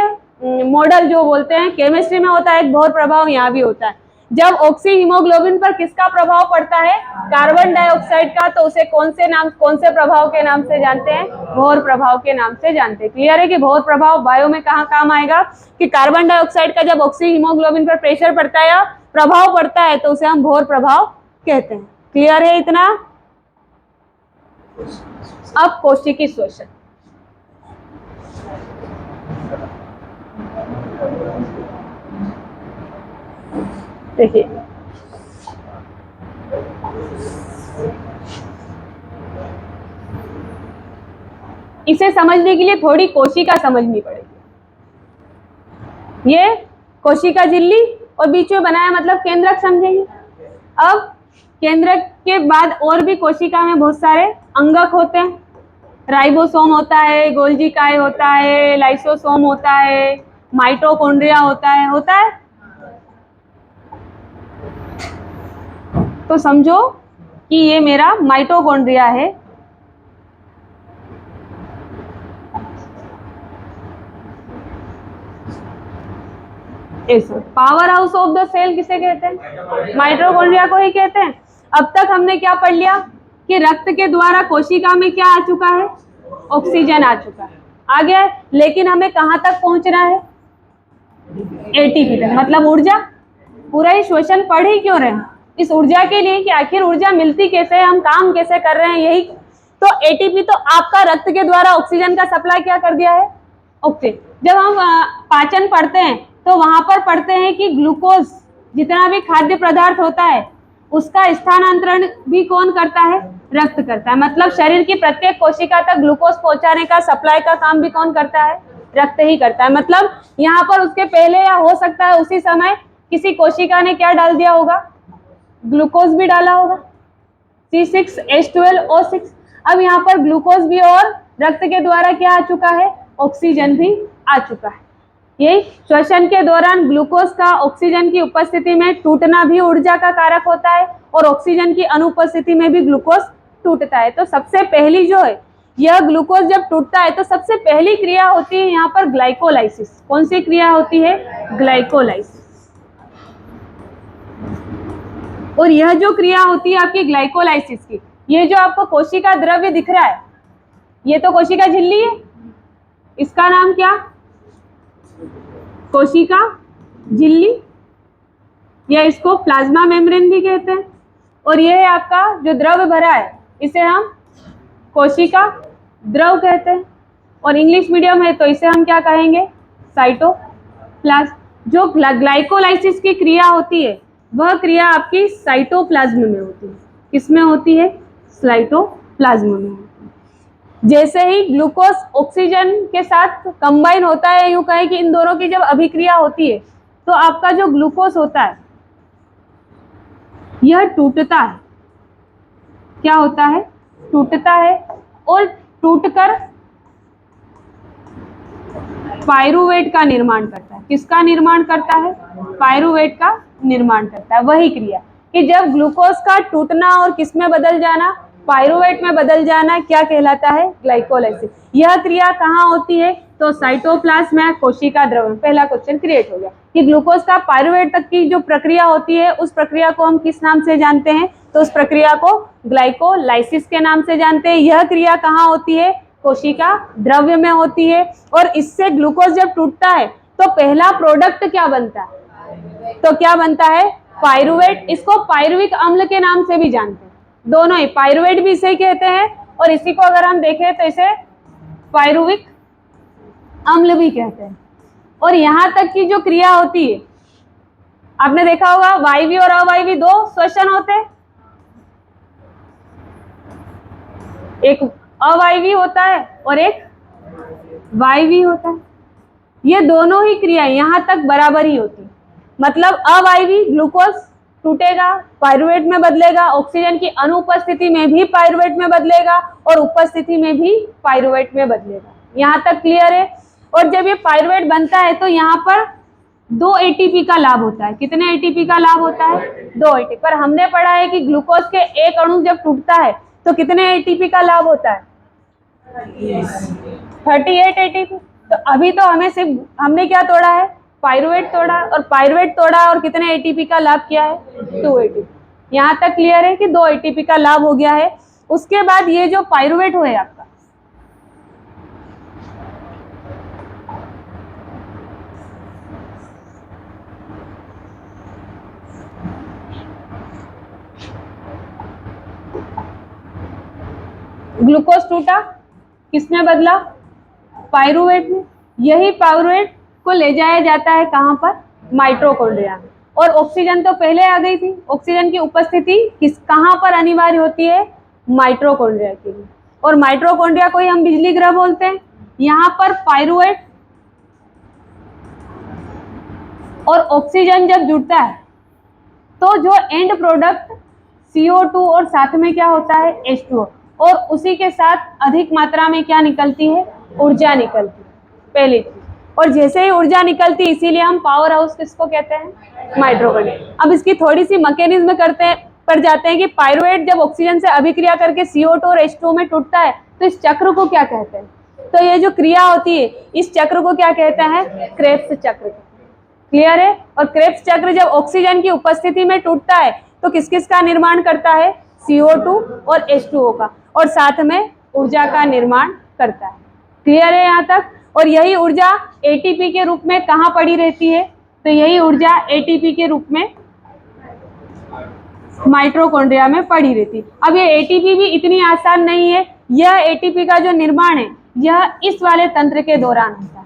मॉडल जो बोलते हैं केमिस्ट्री में होता है, एक बोर प्रभाव यहाँ भी होता है। जब ऑक्सी हीमोग्लोबिन पर किसका प्रभाव पड़ता है? कार्बन डाइऑक्साइड का। तो उसे कौन से प्रभाव के नाम से जानते हैं? बोर प्रभाव के नाम से जानते हैं। क्लियर है कि बोर प्रभाव बायो में कहाँ काम आएगा? कि कार्बन डाइऑक्साइड का जब ऑक्सी हीमोग्लोबिन पर प्रेशर पड़ता है या प्रभाव पड़ता है, तो उसे हम बोर प्रभाव कहते हैं। क्लियर है इतना? अब कोशिकी शोषण। देखिए, इसे समझने के लिए थोड़ी कोशिका समझनी पड़ेगी। ये कोशिका झिल्ली और बीच में बनाया मतलब केंद्रक समझेंगे। अब केंद्रक के बाद और भी कोशिका में बहुत सारे अंगक होते हैं। राइबोसोम होता है, गोल्जी काय होता है, लाइसोसोम होता है, माइटोकॉन्ड्रिया होता है। तो समझो कि ये मेरा माइटोकॉन्ड्रिया है। Power house of the cell किसे कहते हैं? माइटोकॉन्ड्रिया को ही कहते हैं। अब तक हमने क्या पढ़ लिया कि रक्त के द्वारा कोशिका में क्या आ चुका है? ऑक्सीजन आ चुका है, आ गया। लेकिन हमें कहां तक पहुंचना है? एटीपी तक, मतलब ऊर्जा। पूरा ही श्वसन पढ़ ही क्यों रहे हैं? इस ऊर्जा के लिए कि आखिर ऊर्जा मिलती कैसे है, हम काम कैसे कर रहे हैं, यही। तो एटीपी तो आपका रक्त के द्वारा ऑक्सीजन का सप्लाई क्या कर दिया है? ऑक्सीजन। जब हम पाचन पढ़ते हैं तो वहां पर पढ़ते हैं कि ग्लूकोज जितना भी खाद्य पदार्थ होता है उसका स्थानांतरण भी कौन करता है? रक्त करता है। मतलब शरीर की प्रत्येक कोशिका तक ग्लूकोज पहुंचाने का, सप्लाई का काम भी कौन करता है? रक्त ही करता है। मतलब यहाँ पर उसके पहले या हो सकता है उसी समय किसी कोशिका ने क्या डाल दिया होगा? ग्लूकोज भी डाला होगा, C6H12O6। अब यहाँ पर ग्लूकोज भी और रक्त के द्वारा क्या आ चुका है? ऑक्सीजन भी आ चुका है। यही श्वसन के दौरान ग्लूकोज का ऑक्सीजन की उपस्थिति में टूटना भी ऊर्जा का कारक होता है और ऑक्सीजन की अनुपस्थिति में भी ग्लूकोज टूटता है। तो सबसे पहली जो है यह ग्लूकोज जब टूटता है तो सबसे पहली क्रिया होती है यहाँ पर ग्लाइकोलाइसिस। कौन सी क्रिया होती है? ग्लाइकोलाइसिस। और यह जो क्रिया होती है आपकी ग्लाइकोलाइसिस की, ये जो आपको कोशिका द्रव्य दिख रहा है, ये तो कोशिका झिल्ली है, इसका नाम क्या? कोशिका झिल्ली, या इसको प्लाज्मा मेम्ब्रेन भी कहते हैं। और ये है आपका जो द्रव भरा है, इसे हम कोशिका द्रव कहते हैं। और इंग्लिश मीडियम है तो इसे हम क्या कहेंगे? साइटोप्लाज्म। जो ग्लाइकोलाइसिस की क्रिया होती है वह क्रिया आपकी साइटोप्लाज्म में होती है। किसमें होती है? साइटोप्लाज्म में होती है। जैसे ही ग्लूकोज ऑक्सीजन के साथ कंबाइन होता है, यूं कहें कि इन दोनों की जब अभिक्रिया होती है तो आपका जो ग्लूकोज होता है यह टूटता है। क्या होता है? टूटता है और टूटकर पाइरूवेट का निर्माण करता है। किसका निर्माण करता है? पाइरूवेट का निर्माण करता है। वही क्रिया कि जब ग्लूकोज का टूटना और किस में बदल जाना? पाइरूवेट में बदल जाना, क्या कहलाता है? ग्लाइकोलाइसिस। यह क्रिया कहाँ होती है? तो साइटोप्लाज्म में, कोशिका द्रव में। पहला क्वेश्चन क्रिएट हो गया कि ग्लूकोज का पाइरूवेट तक की जो प्रक्रिया होती है उस प्रक्रिया को हम किस नाम से जानते हैं? तो उस प्रक्रिया को ग्लाइकोलाइसिस के नाम से जानते हैं। यह क्रिया कहाँ होती है? कोशिका द्रव्य में होती है। और इससे ग्लूकोज जब टूटता है तो पहला प्रोडक्ट क्या बनता है? तो क्या बनता है? पाइरूवेट। इसको पाइरुविक अम्ल के नाम से भी जानते हैं। दोनों ही, पाइरूवेट भी इसे कहते हैं और इसी को अगर हम देखें तो इसे पाइरुविक अम्ल भी कहते हैं। और यहां तक की जो क्रिया होती है, आपने देखा होगा वायवीय और अवायवीय दो श्वसन होते हैं। एक अवायवीय होता है और एक वायवीय होता है। ये दोनों ही क्रियाएं यहां तक बराबर ही होती है। मतलब अवायवीय ग्लूकोज टूटेगा, पाइरूवेट में बदलेगा, ऑक्सीजन की अनुपस्थिति में भी पाइरूवेट में बदलेगा और उपस्थिति में भी पाइरूवेट में बदलेगा। यहाँ तक क्लियर है? और जब ये पाइरूवेट बनता है तो यहाँ पर 2 एटीपी का लाभ होता है। कितने एटीपी का लाभ होता है? 2 एटीपी। पर हमने पढ़ा है कि ग्लूकोज के एक अणु जब टूटता है तो कितने एटीपी का लाभ होता है? 38 एटीपी। तो अभी तो हमने क्या तोड़ा है? पाइरूवेट तोड़ा, और पाइरूवेट तोड़ा और कितने एटीपी का लाभ किया है? 2 एटीपी। यहाँ तक क्लियर है कि 2 एटीपी का लाभ हो गया है। उसके बाद ये जो पाइरूवेट है आपका, ग्लूकोज टूटा, किसमें बदला? पाइरूवेट में। यही पाइरूवेट को ले जाया जाता है कहां पर? माइटोकॉन्ड्रिया में। और ऑक्सीजन तो पहले आ गई थी। ऑक्सीजन की उपस्थिति कहां पर अनिवार्य होती है? माइटोकॉन्ड्रिया के लिए। और माइटोकॉन्ड्रिया को ही हम बिजली ग्रह बोलते हैं। यहाँ पर पाइरूवेट और ऑक्सीजन जब जुड़ता है तो जो एंड प्रोडक्ट CO2 और साथ में क्या होता है? H2O। और उसी के साथ अधिक मात्रा में क्या निकलती है? ऊर्जा निकलती है, पहली चीज। और जैसे ही ऊर्जा निकलती है, इसीलिए हम पावर हाउस किसको कहते हैं? माइटोकॉन्ड्रिया। अब इसकी थोड़ी सी मैकेनिज्म पर जाते हैं कि पाइरूवेट जब ऑक्सीजन से अभिक्रिया करके CO2 और H2O में टूटता है तो इस चक्र को क्या कहते हैं? तो ये जो क्रिया होती है इस चक्र को क्या कहते हैं? क्रेब्स चक्र। क्लियर है? और क्रेब्स चक्र जब ऑक्सीजन की उपस्थिति में टूटता है तो किस किस का निर्माण करता है? CO2 और H2O का, और साथ में ऊर्जा का निर्माण करता है। क्लियर है यहाँ तक? और यही ऊर्जा ATP के रूप में कहाँ पड़ी रहती है? तो यही ऊर्जा ATP के रूप में माइटोकॉन्ड्रिया में पड़ी रहती है। अब ये ATP भी इतनी आसान नहीं है। यह ATP का जो निर्माण है यह इस वाले तंत्र के दौरान होता है।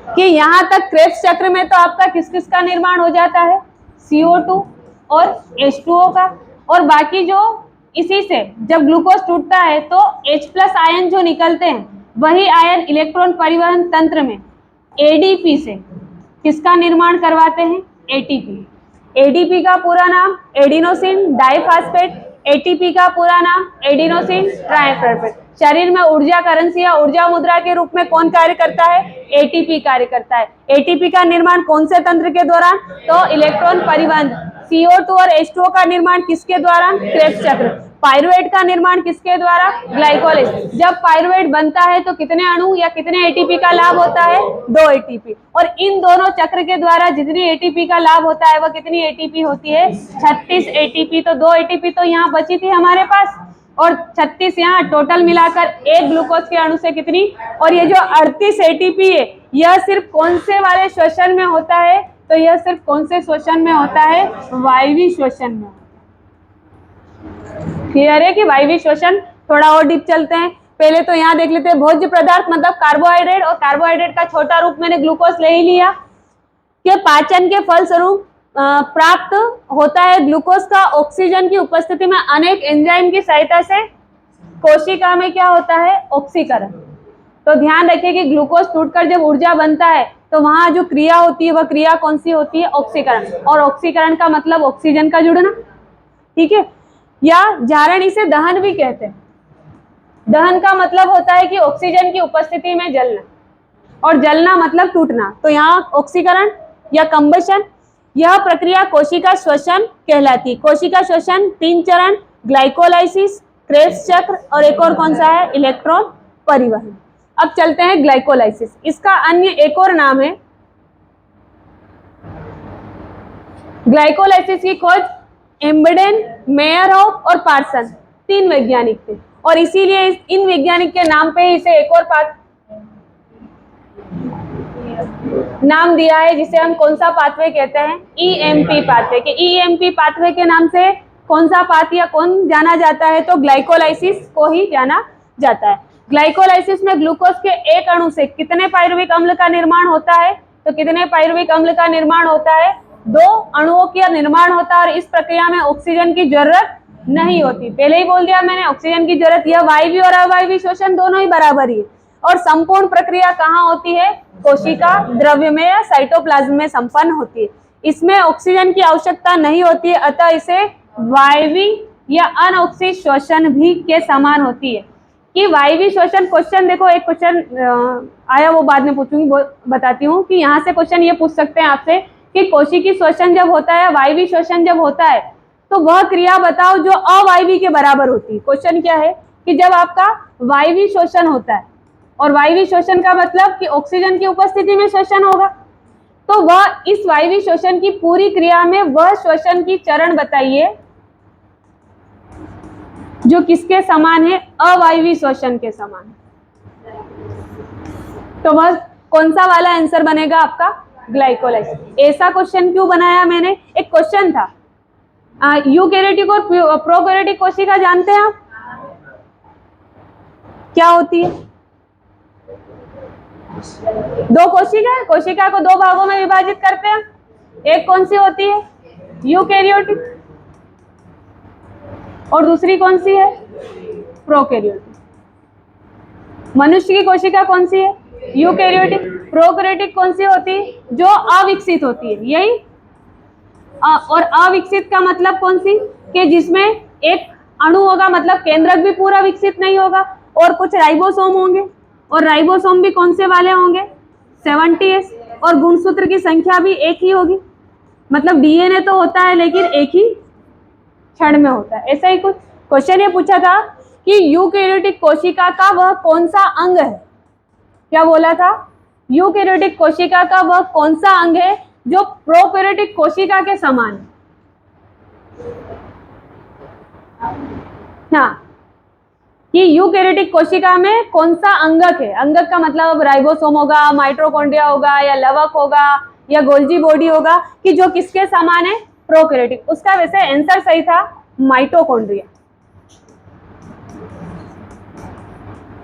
कि यहाँ तक क्रेब्स चक्र में तो आपका किस किस का निर्माण हो जाता है, CO2 और H2O का, और बाकी जो इसी से जब ग्लूकोज टूटता है तो H+ आयन जो निकलते हैं वही आयन इलेक्ट्रॉन परिवहन तंत्र में ADP से किसका निर्माण करवाते हैं, ATP। ADP का पूरा नाम एडिनोसिन डाइफास्फेट, ATP का पूरा नाम एडिनोसिन ट्राइफॉस्फेट। शरीर में ऊर्जा करेंसी या ऊर्जा मुद्रा के रूप में कौन कार्य करता है, ATP कार्य करता है। ATP का निर्माण कौन से तंत्र के दौरान, तो इलेक्ट्रॉन परिवहन। CO2 और H2O का निर्माण किसके द्वारा, क्रेब्स चक्र। पाइरुवेट का निर्माण किसके द्वारा, ग्लाइकोलाइसिस। जब पाइरुवेट बनता है तो कितने अणु या कितने ATP का लाभ होता है, 2 ATP। और इन दोनों चक्र के द्वारा जितनी ATP का लाभ होता है वह कितनी ATP होती है, 36 ATP। तो 2 ATP तो यहाँ बची थी हमारे पास और 36 यहाँ, टोटल मिलाकर एक ग्लूकोज के अणु से कितनी। और ये जो 38 ATP है यह सिर्फ कौन से वाले श्वसन में होता है, तो यह सिर्फ कौन से श्वसन में होता है, वायवीय श्वसन में। क्लियर है कि वायवीय श्वसन। थोड़ा और डीप चलते हैं। पहले तो यहाँ देख लेते हैं भोज्य पदार्थ मतलब कार्बोहाइड्रेट, और कार्बोहाइड्रेट का छोटा रूप मैंने ग्लूकोज ले ही लिया। कि पाचन के फलस्वरूप प्राप्त होता है ग्लूकोज का ऑक्सीजन की उपस्थिति में अनेक एंजाइम की सहायता से कोशिका में क्या होता है, ऑक्सीकरण। तो ध्यान रखिए कि ग्लूकोज टूटकर जब ऊर्जा बनता है तो वहां जो क्रिया होती है वह क्रिया कौन सी होती है, ऑक्सीकरण। और ऑक्सीकरण का मतलब ऑक्सीजन का जुड़ना, ठीक है। या जारण, इसे दहन भी कहते हैं। दहन का मतलब होता है कि ऑक्सीजन की उपस्थिति में जलना, और जलना मतलब टूटना। तो यहाँ ऑक्सीकरण या कंबशन, यह प्रक्रिया कोशिका श्वसन कहलाती है। कोशिका श्वसन 3 चरण, ग्लाइकोलाइसिस, क्रेब्स चक्र और एक और कौन सा है, इलेक्ट्रॉन परिवहन। अब चलते हैं ग्लाइकोलाइसिस। इसका अन्य एक और नाम है, ग्लाइकोलाइसिस की खोज एम्बेडेन, मेयरहोफ और पार्सन 3 वैज्ञानिक थे, और इसीलिए इन वैज्ञानिक के नाम पे इसे एक और नाम दिया है, जिसे हम कौन सा पाथवे कहते हैं, EMP पाथवे। के EMP पाथवे के नाम से कौन सा पाथ या कौन जाना जाता है, तो ग्लाइकोलाइसिस को ही जाना जाता है। ग्लाइकोलाइसिस में ग्लूकोज के एक अणु से कितने पाइरुविक अम्ल का निर्माण होता है, तो कितने पाइरुविक अम्ल का निर्माण होता है, 2 अणुओं का निर्माण होता है। और इस प्रक्रिया में ऑक्सीजन की जरूरत नहीं होती। पहले ही बोल दिया मैंने, ऑक्सीजन की जरूरत, यह वायवीय और अवायवीय श्वसन दोनों ही बराबर ही है। और संपूर्ण प्रक्रिया कहाँ होती है, कोशिका द्रव्य में या साइटोप्लाज्म में संपन्न होती है। इसमें ऑक्सीजन की आवश्यकता नहीं होती है, अतः इसे वायवीय या अनऑक्सी श्वसन भी के समान होती है। कि वायवीय श्वसन, क्वेश्चन देखो, एक क्वेश्चन आया वो बाद में पूछूंगी, बताती हूँ कि यहाँ से क्वेश्चन ये पूछ सकते हैं आपसे कि कोशिकीय श्वसन जब होता है, वायवीय श्वसन जब होता है, तो वह क्रिया बताओ जो अवायवीय के बराबर होती है। क्वेश्चन क्या है कि जब आपका वायवीय श्वसन होता है, और वायवीय श्वसन का मतलब कि ऑक्सीजन की उपस्थिति में श्वसन होगा, तो वह इस वायवीय श्वसन की पूरी क्रिया में वह श्वसन की चरण बताइए जो किसके समान है, अवायवीय श्वसन के समान। तो वह कौन सा वाला आंसर बनेगा आपका, ग्लाइकोलाइसिस। ऐसा क्वेश्चन क्यों बनाया मैंने, एक क्वेश्चन था। यूकैरियोटिक और प्रोकैरियोटिक कोशिका जानते हैं आप क्या होती है? 2 कोशिका को 2 भागों में विभाजित करते हैं। एक कौन सी होती है, यूकैरियोटिक, और दूसरी कौन सी है, प्रोकैरियोटिक। मनुष्य की कोशिका कौन सी है, यूकैरियोटिक। प्रोकैरियोटिक कौन सी होती है, जो अविकसित होती है, यही। और अविकसित का मतलब कौन सी, कि जिसमें एक अणु होगा, मतलब केंद्रक भी पूरा विकसित नहीं होगा, और कुछ राइबोसोम होंगे, और राइबोसोम भी कौन से वाले होंगे, 70S, और गुणसूत्र की संख्या भी एक ही होगी। मतलब DNA तो होता है लेकिन एक ही क्षण में होता है। ऐसा ही कुछ क्वेश्चन ये पूछा था कि यूकैरियोटिक कोशिका का वह कौन सा अंग है, क्या बोला था, यूकैरियोटिक कोशिका का वह कौन सा अंग है जो प्रोकैरियोटिक कोशिका के समान है। हाँ, कि यूकैरियोटिक कोशिका में कौन सा अंगक है। अंगक का मतलब राइबोसोम होगा, माइटोकॉन्ड्रिया होगा, या लवक होगा, या गोल्जी बॉडी होगा, कि जो किसके समान है, प्रोकैरियोटिक। उसका वैसे आंसर सही था माइटोकॉन्ड्रिया।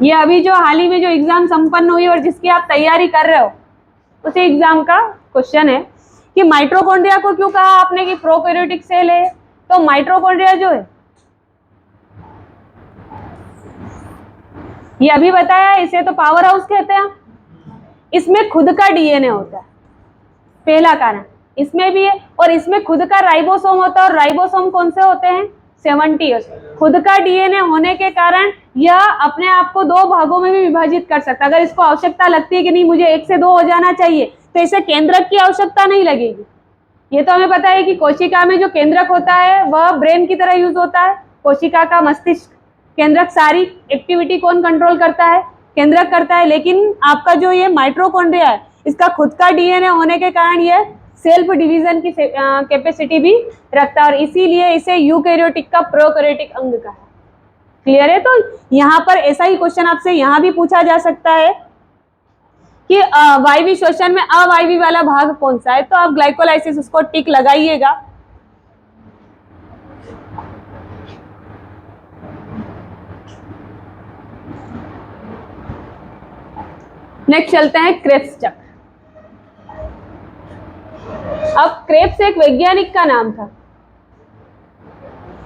ये अभी जो हाल ही में जो एग्जाम संपन्न हुई और जिसकी आप तैयारी कर रहे हो, उसी एग्जाम का क्वेश्चन है कि माइटोकॉन्ड्रिया को क्यों कहा आपने कि प्रोकैरियोटिक सेल है। तो माइटोकॉन्ड्रिया जो है, ये अभी बताया, इसे तो पावर हाउस कहते हैं। इसमें खुद का डीएनए होता है, पहला कारण इसमें भी है, और इसमें खुद का राइबोसोम होता है। और राइबोसोम कौन से होते हैं? 70। खुद का डीएनए होने के कारण यह अपने आप को दो भागों में भी विभाजित कर सकता है। अगर इसको आवश्यकता लगती है कि नहीं मुझे 1 से 2 हो जाना चाहिए, तो इसे केंद्रक की आवश्यकता नहीं लगेगी। ये तो हमें पता है कि कोशिका में जो केंद्रक होता है वह ब्रेन की तरह यूज होता है। कोशिका का मस्तिष्क केंद्रक, सारी एक्टिविटी कौन कंट्रोल करता है? केंद्रक करता है। लेकिन आपका जो ये माइटोकॉन्ड्रिया है, इसका खुद का डीएनए होने के कारण यह सेल्फ डिवीजन की कैपेसिटी भी रखता है, और इसीलिए इसे यूकैरियोटिक का प्रोकैरियोटिक अंग कहा है। क्लियर है? तो यहाँ पर ऐसा ही क्वेश्चन आपसे यहाँ भी पूछा जा सकता है कि वायवीय श्वसन में अवायवीय वाला भाग कौन सा है। तो आप ग्लाइकोलाइसिस उसको टिक लगाइएगा। नेक्स्ट चलते हैं क्रेब्स चक्र। अब क्रेब्स एक वैज्ञानिक का नाम था।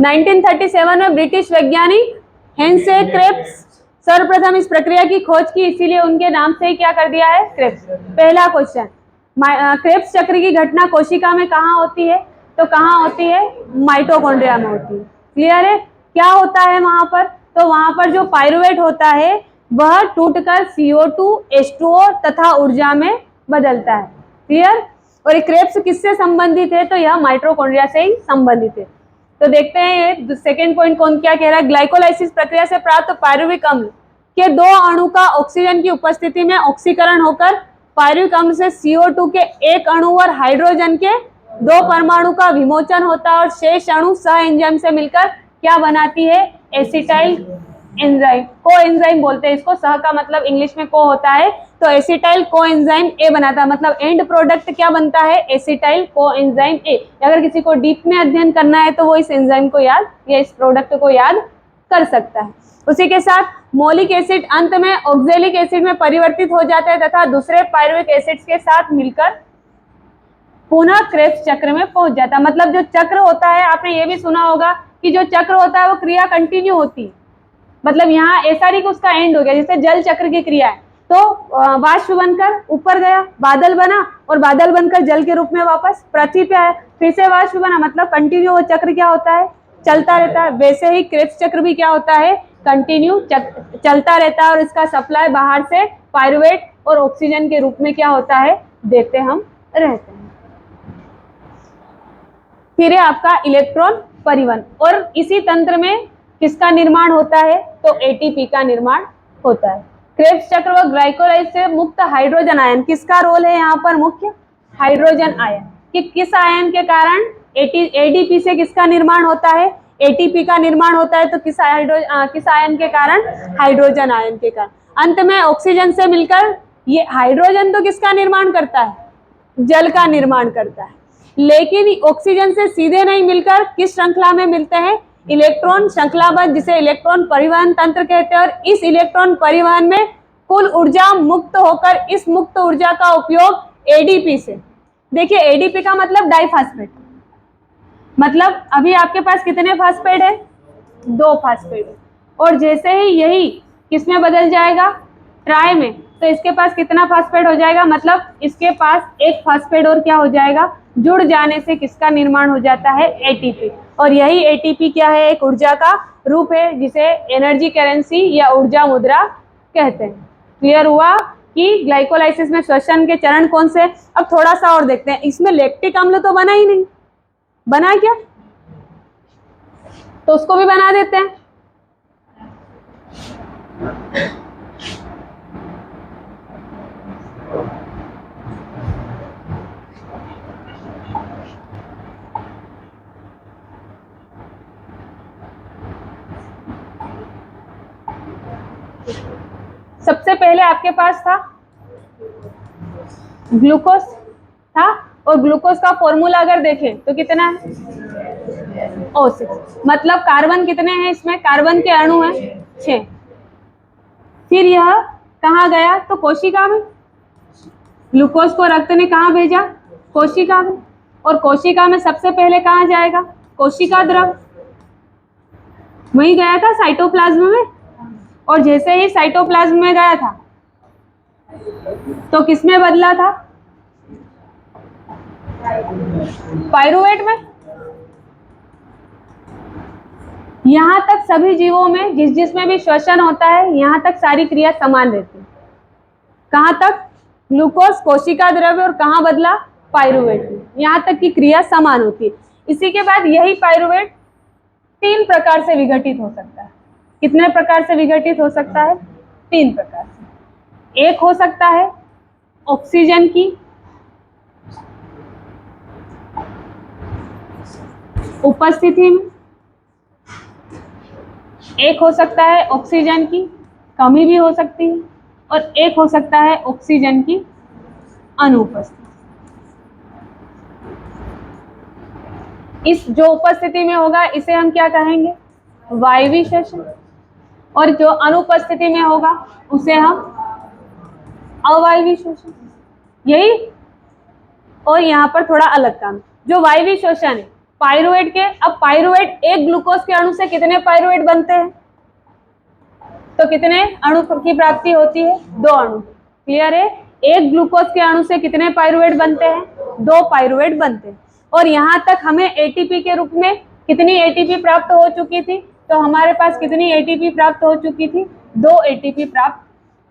1937 में ब्रिटिश वैज्ञानिक हेंसे क्रेब्स सर्वप्रथम इस प्रक्रिया की खोज की, इसीलिए उनके नाम से ही क्या कर दिया है? क्रेब्स। पहला क्वेश्चन, क्रेब्स चक्र की घटना कोशिका में कहाँ होती है? तो कहाँ होती है? माइटोकॉन्ड्रिया में होती है। क्लियर है? क्या होता है वहां पर? तो वहां पर जो पाइरुवेट होता है वह टूटकर CO2, H2O तथा ऊर्जा में बदलता है। क्लियर? और ये क्रेब्स किससे संबंधित है? तो यह माइटोकॉन्ड्रिया से ही संबंधित है। तो देखते हैं ये सेकेंड पॉइंट कौन क्या कह रहा है। ग्लाइकोलाइसिस प्रक्रिया से प्राप्त पायरुविक अम्ल के 2 अणु का ऑक्सीजन की उपस्थिति में ऑक्सीकरण होकर पायरुविक अम्ल से CO2 के 1 अणु और हाइड्रोजन के 2 परमाणु का विमोचन होता है, और शेष अणु सह एंजाइम से मिलकर क्या बनाती है? एसिटाइल एंजाइम, को एंजाइम बोलते हैं इसको। सह का मतलब इंग्लिश में को होता है, तो एसिटाइल को एंजाइम ए बनाता है। मतलब एंड प्रोडक्ट क्या बनता है? Acetyl co enzyme A. अगर किसी को डीप में अध्ययन करना है तो वो इस एंजाइम को याद या इस प्रोडक्ट को याद कर सकता है। उसी के साथ मौलिक एसिड अंत में ऑक्जेलिक एसिड में परिवर्तित हो जाता है तथा दूसरे पायरुविक एसिड्स के साथ मिलकर पुनः क्रेब्स चक्र में पहुंच जाता है। मतलब जो चक्र होता है, आपने ये भी सुना होगा कि जो चक्र होता है वो क्रिया कंटिन्यू होती है। मतलब यहाँ ऐसा नहीं कि उसका एंड हो गया, जैसे जल चक्र की क्रिया है, तो वाष्प बनकर ऊपर गया, बादल बना, और बादल बनकर जल के रूप में वापस पृथ्वी पे आया, फिर से वाष्प बना। मतलब कंटिन्यू वो चक्र क्या होता है? चलता रहता है। वैसे ही क्रेब्स चक्र भी क्या होता है? कंटिन्यू चलता रहता है, और इसका सप्लाई बाहर से पायरुवेट और ऑक्सीजन के रूप में क्या होता है? देते हम रहते हैं। फिर है आपका इलेक्ट्रॉन परिवहन, और इसी तंत्र में किसका निर्माण होता है? तो ATP का निर्माण होता है। क्रेब्स चक्र व ग्लाइकोलाइसिस से मुक्त हाइड्रोजन आयन, किसका रोल है यहाँ पर? मुख्य हाइड्रोजन आयन। कि किस आयन के कारण ADP से किसका निर्माण होता है? ATP का निर्माण होता है। तो किस आयन के कारण? हाइड्रोजन आयन के कारण। अंत में ऑक्सीजन से मिलकर, ये हाइड्रोजन तो किसका निर्माण करता है? जल का निर्माण करता है। लेकिन ऑक्सीजन से सीधे नहीं मिलकर किस श्रृंखला में मिलते हैं? इलेक्ट्रॉन श्रृंखलाबद्ध, जिसे इलेक्ट्रॉन परिवहन तंत्र कहते हैं। और इस इलेक्ट्रॉन परिवहन में कुल ऊर्जा मुक्त होकर इस मुक्त ऊर्जा का उपयोग ADP से, देखिए ADP का मतलब डाइफास्फेट, मतलब अभी आपके पास कितने फास्फेट है? 2 फास्फेट है। और जैसे ही यही किसमें बदल जाएगा? ट्राई में, तो इसके पास कितना फास्फेट हो जाएगा? मतलब इसके पास 1 फास्फेट और क्या हो जाएगा? जुड़ जाने से किसका निर्माण हो जाता है? ATP। और यही ATP क्या है? एक ऊर्जा का रूप है, जिसे एनर्जी करेंसी या ऊर्जा मुद्रा कहते हैं। क्लियर हुआ कि ग्लाइकोलाइसिस में श्वसन के चरण कौन से? अब थोड़ा सा और देखते हैं। इसमें लैक्टिक अम्ल तो बना ही नहीं, बना क्या? तो उसको भी बना देते हैं। सबसे पहले आपके पास था ग्लूकोज था, और ग्लूकोज का फॉर्मूला अगर देखें तो कितना है? O6। मतलब कार्बन कितने हैं इसमें? कार्बन के अणु हैं 6। फिर यह कहाँ गया? तो कोशिका में। ग्लूकोज को रक्त ने कहाँ भेजा? कोशिका में। और कोशिका में सबसे पहले कहाँ जाएगा? कोशिका द्रव। वहीं गया था साइटोप्लाज्म में। और जैसे ही साइटोप्लाज्म में गया था तो किसमें बदला था? पाइरूवेट में। यहां तक सभी जीवों में जिसमें भी श्वसन होता है, यहां तक सारी क्रिया समान रहती है। कहां तक? ग्लूकोज कोशिका द्रव्य और कहां बदला? पाइरूवेट में। यहां तक की क्रिया समान होती है। इसी के बाद यही पाइरूवेट 3 प्रकार से विघटित हो सकता है। कितने प्रकार से विघटित हो सकता है? 3 प्रकार से। एक हो सकता है ऑक्सीजन की उपस्थिति में, एक हो सकता है ऑक्सीजन की कमी भी हो सकती है, और एक हो सकता है ऑक्सीजन की अनुपस्थिति। इस जो उपस्थिति में होगा इसे हम क्या कहेंगे? वायवीय श्वसन। और जो अनुपस्थिति में होगा उसे हम अवायवीय श्वसन। यही। और यहाँ पर थोड़ा अलग काम, जो वायवीय श्वसन है पाइरूवेट के, अब पाइरूवेट एक ग्लूकोज के अणु से कितने पाइरूवेट बनते हैं? तो कितने अणु की प्राप्ति होती है? 2 अणु। क्लियर है? एक ग्लूकोज के अणु से कितने पाइरूवेट बनते हैं? 2 पाइरूवेट बनते हैं। और यहाँ तक हमें एटीपी के रूप में कितनी एटीपी प्राप्त हो चुकी थी? तो हमारे पास कितनी एटीपी प्राप्त हो चुकी थी? 2 एटीपी प्राप्त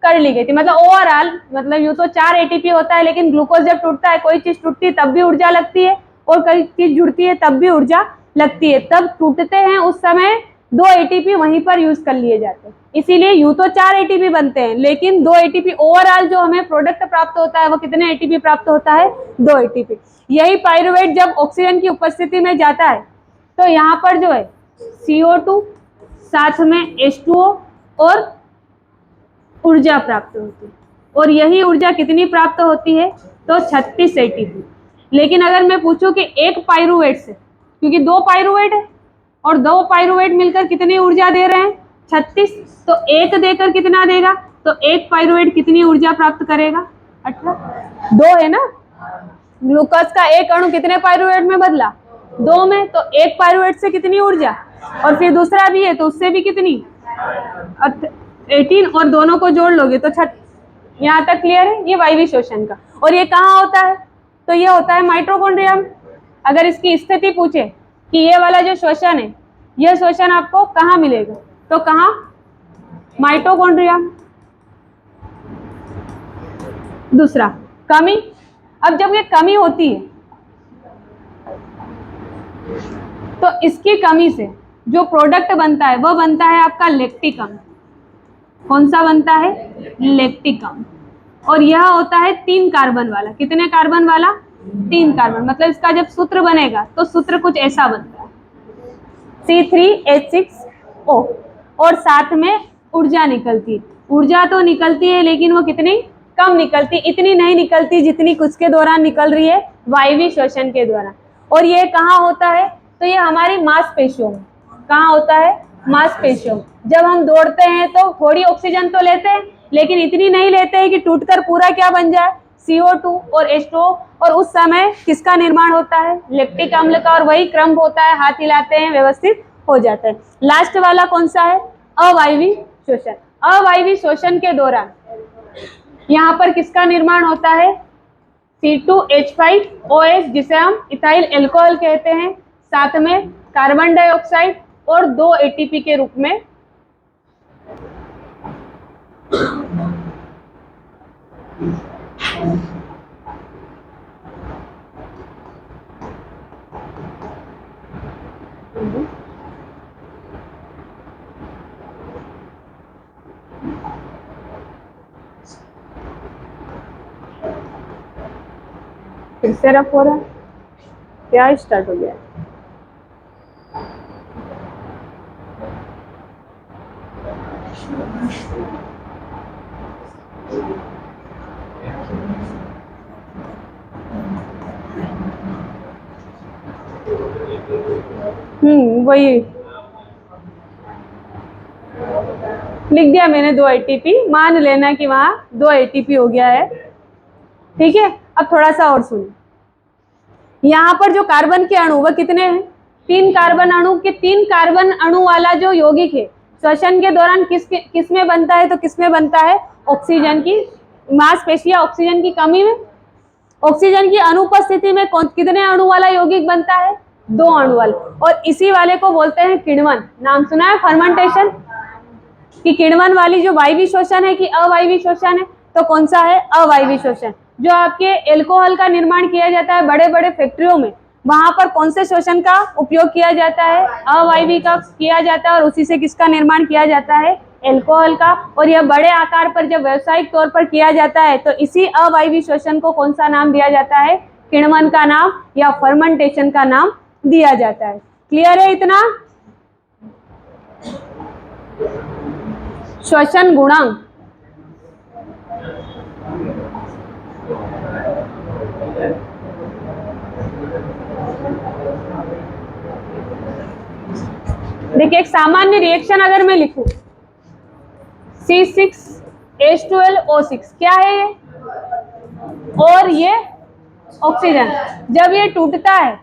कर ली गई थी। मतलब ओवरऑल, मतलब यूं तो 4 एटीपी होता है, लेकिन ग्लूकोज जब टूटता है, कोई चीज टूटती है तब भी ऊर्जा लगती है, और कोई चीज जुड़ती है तब भी ऊर्जा लगती है। तब टूटते हैं उस समय 2 एटीपी वहीं पर यूज कर लिए जाते हैं। इसीलिए यूं तो 4 एटीपी बनते हैं, लेकिन 2 एटीपी ओवरऑल जो हमें प्रोडक्ट प्राप्त होता है वो कितने एटीपी प्राप्त होता है? 2 एटीपी। यही पाइरूवेट जब ऑक्सीजन की उपस्थिति में जाता है तो यहाँ पर जो है CO2 साथ में H2O और ऊर्जा प्राप्त होती है। और यही ऊर्जा कितनी प्राप्त होती है? तो 36 एटीपी। लेकिन अगर मैं पूछूं कि एक पाइरूवेट से, क्योंकि 2 पाइरूवेट है और 2 पाइरूवेट मिलकर कितनी ऊर्जा दे रहे हैं? 36। तो एक देकर कितना देगा? तो एक पाइरूवेट कितनी ऊर्जा प्राप्त करेगा? 18। 2 है ना? ग्लूकोज का एक अणु कितने पाइरूवेट में बदला? 2 में। तो एक पाइरूवेट से कितनी ऊर्जा? और फिर दूसरा भी है तो उससे भी कितनी? 18। और दोनों को जोड़ लोगे तो 6। यहाँ तक क्लियर है? ये वायवीय श्वसन का। और ये कहाँ होता है? तो ये होता है माइटोकॉन्ड्रिया में। अगर इसकी स्थिति पूछे कि ये वाला जो श्वसन है, यह श्वसन आपको कहाँ मिलेगा, तो कहाँ? माइटोकॉन्ड्रिया में। दूसरा, कमी। अब जब ये कमी होती है तो इसकी कमी से जो प्रोडक्ट बनता है वह बनता है आपका लैक्टिक अम्ल। कौन सा बनता है? लैक्टिक अम्ल। और यह होता है 3 कार्बन वाला। कितने कार्बन वाला? 3 कार्बन। मतलब इसका जब सूत्र बनेगा तो सूत्र कुछ ऐसा बनता है C3H6O। और साथ में ऊर्जा निकलती है। ऊर्जा तो निकलती है लेकिन वो कितनी? कम निकलती। इतनी नहीं निकलती जितनी कुछ के दौरान निकल रही है, वायवीय श्वसन के दौरान। और ये कहाँ होता है? तो ये हमारी मांसपेशियों में। कहाँ होता है? मांसपेशियों। जब हम दौड़ते हैं तो थोड़ी ऑक्सीजन तो लेते हैं, लेकिन इतनी नहीं लेते हैं कि टूटकर पूरा क्या बन जाए? CO2 और H2O। और उस समय किसका निर्माण होता है? लैक्टिक अम्ल का। और वही क्रम होता है, हाथ हिलाते हैं, व्यवस्थित हो जाता है। लास्ट वाला कौन सा है? अवायवीय श्वसन। अवायवीय श्वसन के दौरान यहाँ पर किसका निर्माण होता है? C2H5OH, जिसे हम इथाइल एल्कोहल कहते हैं, साथ में कार्बन डाइऑक्साइड और 2 एटीपी के रूप में फिर से रफ हो रहा है क्या? स्टार्ट हो गया। वही लिख दिया मैंने 2 एटीपी। मान लेना कि वहां 2 एटीपी हो गया है। ठीक है, अब थोड़ा सा और सुनिए। यहाँ पर जो कार्बन के अणु वह कितने हैं? 3 कार्बन अणु के 3 कार्बन अणु वाला जो यौगिक है श्वसन के दौरान किस में बनता है? तो किस में बनता है? ऑक्सीजन की मांसपेशियां ऑक्सीजन की कमी में, ऑक्सीजन की अनुपस्थिति में कितने अणु वाला यौगिक बनता है? 2 अणु वाला। और इसी वाले को बोलते हैं किण्वन। नाम सुना है फर्मेंटेशन कि किण्वन वाली जो वायवीय श्वसन है कि अवायवीय श्वसन है? तो कौन सा है? अवायवीय श्वसन। जो आपके एल्कोहल का निर्माण किया जाता है बड़े बड़े फैक्ट्रियों में, वहां पर कौन से श्वसन का उपयोग किया जाता है? अवायवीय का किया जाता है, और उसी से किसका निर्माण किया जाता है? एल्कोहल का। और यह बड़े आकार पर जब व्यावसायिक तौर पर किया जाता है तो इसी अवायवीय श्वसन को कौन सा नाम दिया जाता है? किण्वन का नाम या फर्मेंटेशन का नाम दिया जाता है। क्लियर है इतना? श्वसन गुणांक देखिए, एक सामान्य रिएक्शन अगर मैं लिखूं C6H12O6 क्या है ये? और ये ऑक्सीजन जब ये टूटता है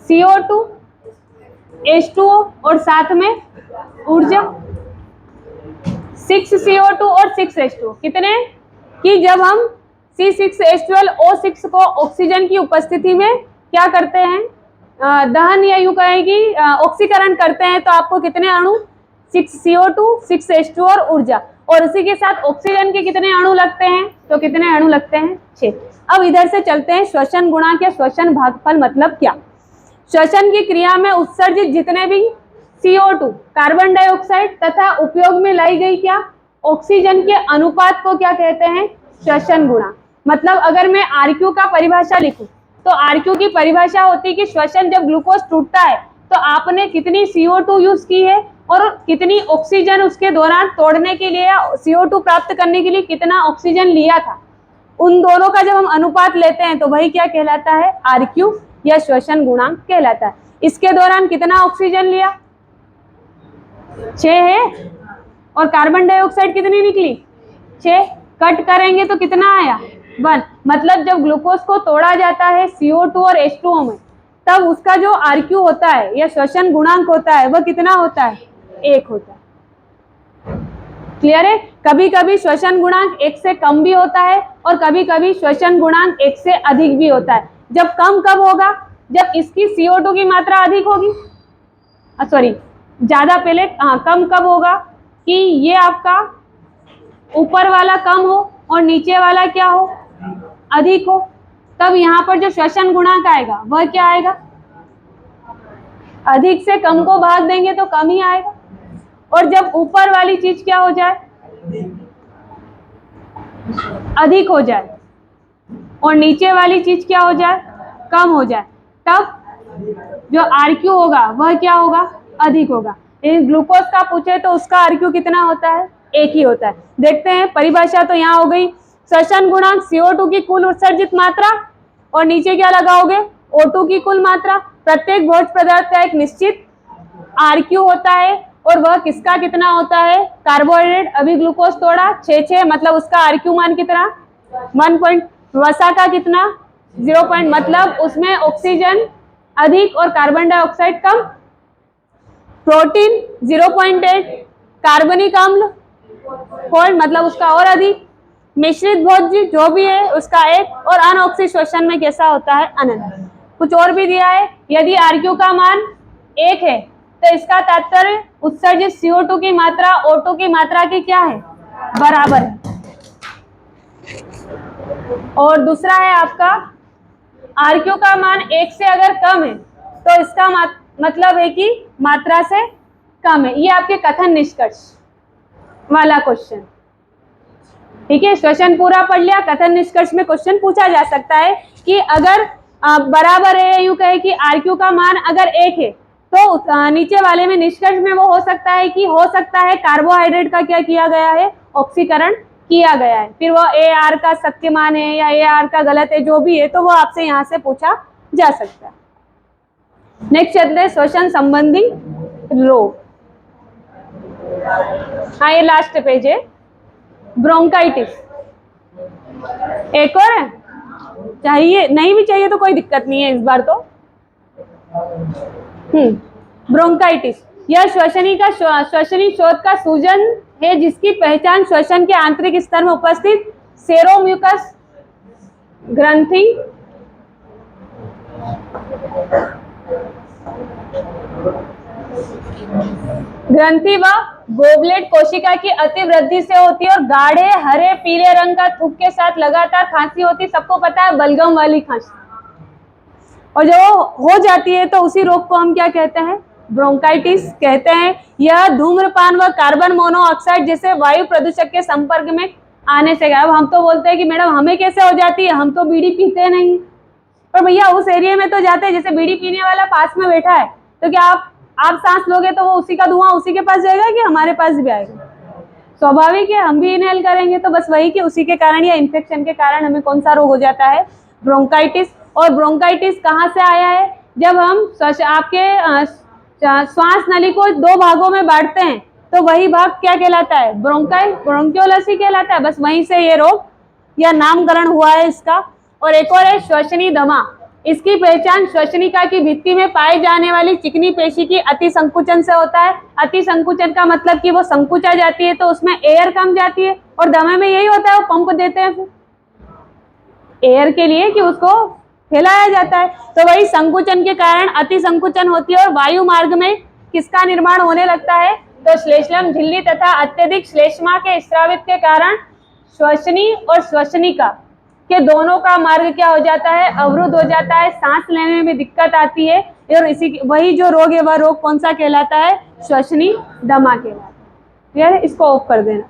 CO2 H2O और साथ में ऊर्जा 6CO2 और 6H2O कितने? कि जब हम C6H12O6 को ऑक्सीजन की उपस्थिति में क्या करते हैं? दहन या यूं कहें कि ऑक्सीकरण करते हैं, तो आपको कितने अणु? 6CO2 6H2O और ऊर्जा, और उसी के साथ ऑक्सीजन के कितने अणु लगते हैं? तो कितने अणु लगते हैं? 6। अब इधर से चलते हैं श्वसन गुणांक या श्वसन भागफल मतलब क्या? श्वसन की क्रिया में उत्सर्जित जितने भी CO2 कार्बन डाइऑक्साइड तथा उपयोग में लाई गई क्या ऑक्सीजन के अनुपात को क्या कहते हैं? श्वसन गुणांक। मतलब अगर मैं RQ का परिभाषा लिखूं तो RQ की परिभाषा होती है कि श्वसन जब ग्लूकोज टूटता है तो आपने कितनी CO2 यूज की है और कितनी ऑक्सीजन उसके दौरान तोड़ने के लिए CO2 प्राप्त करने के लिए कितना ऑक्सीजन लिया था, उन दोनों का जब हम अनुपात लेते हैं तो वही क्या कहलाता है? RQ या श्वसन गुणांक कहलाता है। इसके दौरान कितना ऑक्सीजन लिया? 6 है। और कार्बन डाइऑक्साइड कितनी निकली? 6। कट करेंगे तो कितना आया? 1। मतलब जब ग्लूकोज को तोड़ा जाता है CO2 और H2O में, तब उसका जो RQ होता है या श्वसन गुणांक होता है वह कितना होता है? 1 होता है। क्लियर है? कभी कभी श्वसन गुणांक 1 से कम भी होता है और कभी कभी श्वसन गुणांक 1 से अधिक भी होता है। जब कम कब होगा? जब इसकी CO2 की मात्रा अधिक होगी, सॉरी ज्यादा पहले, कम कब होगा? कि ये आपका ऊपर वाला कम हो और नीचे वाला क्या हो? अधिक हो। तब यहाँ पर जो श्वसन गुणांक आएगा वह क्या आएगा? अधिक से कम को भाग देंगे तो कम ही आएगा। और जब ऊपर वाली चीज क्या हो जाए? अधिक हो जाए और नीचे वाली चीज क्या हो जाए? कम हो जाए, तब जो RQ होगा वह क्या होगा? अधिक होगा। ग्लूकोज का पूछे तो उसका RQ कितना होता है? 1 ही होता है। देखते हैं परिभाषा तो यहाँ हो गई। श्वसन गुणांक CO2 की कुल उत्सर्जित मात्रा और नीचे क्या लगाओगे? O2 की कुल मात्रा। प्रत्येक भोज्य पदार्थ का एक निश्चित RQ होता है और वह किसका कितना होता है? कार्बोहाइड्रेट। अभी ग्लूकोज तोड़ा 6 मतलब उसका RQ मान कितना? 1. वसा का कितना? 0. मतलब उसमें ऑक्सीजन अधिक और कार्बन डाइऑक्साइड कम। प्रोटीन 0.8, कार्बनिक अम्ल 4 मतलब उसका और अधिक। मिश्रित भोज्य जो भी है उसका 1, और अनऑक्सी श्वसन में कैसा होता है? अनंत। कुछ और भी दिया है, यदि RQ का मान 1 है तो इसका तात्पर्य उत्सर्जित CO2 की मात्रा O2 की मात्रा की क्या है? बराबर है। और दूसरा है आपका RQ का मान 1 से अगर कम है तो इसका मतलब है कि मात्रा से कम है। ये आपके कथन निष्कर्ष वाला क्वेश्चन। ठीक है, श्वसन पूरा पढ़ लिया। कथन निष्कर्ष में क्वेश्चन पूछा जा सकता है कि अगर बराबर है, यूं कहे कि RQ का मान अगर 1 है तो नीचे वाले में निष्कर्ष में वो हो सकता है कि हो सकता है कार्बोहाइड्रेट का क्या किया गया है? ऑक्सीकरण किया गया है। फिर वो AR का सत्य मान है या AR का गलत है, जो भी है, तो वो आपसे यहाँ से पूछा जा सकता है। नेक्स्ट चलते हैं श्वसन संबंधी रोग। हाँ, ये लास्ट पेज है। ब्रोंकाइटिस एक और है, चाहिए नहीं भी चाहिए तो कोई दिक्कत नहीं है इस बार तो। ब्रोंकाइटिस, यह श्वसनी शोथ का सूजन है जिसकी पहचान श्वसन के आंतरिक स्तर में उपस्थित सेरोम्यूकस ग्रंथि व गोबलेट कोशिका की अतिवृद्धि से होती है और गाढ़े हरे पीले रंग का थूक के साथ लगातार खांसी होती, सबको पता है बलगम वाली खांसी। और जो हो जाती है तो उसी रोग को हम क्या कहते हैं, ब्रोंकाइटिस कहते हैं। यह धूम्रपान व कार्बन मोनोऑक्साइड जैसे वायु प्रदूषक के संपर्क में आने से। अब हम तो बोलते हैं कि मैडम हमें कैसे हो जाती है, हम तो बीड़ी पीते नहीं, पर भैया उस एरिया में तो जाते हैं, जैसे बीड़ी पीने वाला पास में बैठा है तो क्या आप सांस लोगे तो वो उसी का धुआं उसी के पास जाएगा कि हमारे पास भी आएगा? स्वाभाविक है, हम भी इनहेल करेंगे। तो बस वही कि उसी के कारण या इन्फेक्शन के कारण हमें कौन सा रोग हो जाता है, ब्रोंकाइटिस। और ब्रोंकाइटिस कहाँ से आया है, जब हम आपके श्वास नली को दो भागों में बांटते हैं तो वही भाग क्या कहलाता है, ब्रोंकियोलस ही कहलाता है। बस वहीं से ये रोग या नामकरण हुआ है इसका। और एक और है श्वसनी दमा, इसकी पहचान श्वसनिका की भित्ति में पाई जाने वाली चिकनी पेशी की अति संकुचन से होता है। अति संकुचन का मतलब कि वो संकुचा जाती है तो उसमें एयर कम जाती है, और दमे में यही होता है, वो पंप देते हैं फिर एयर के लिए कि उसको फैलाया जाता है। तो वही संकुचन के कारण अति संकुचन होती है और वायु मार्ग में किसका निर्माण होने लगता है, तो श्लेष्मल झिल्ली तथा अत्यधिक श्लेष्मा के स्रावित के कारण श्वसनी और श्वसनिका के दोनों का मार्ग क्या हो जाता है, अवरुद्ध हो जाता है, सांस लेने में दिक्कत आती है। और इसी वही जो रोग है वह रोग कौन सा कहलाता है, श्वसनी दमा कहलाता है। क्लियर है, इसको ऑफ कर देना।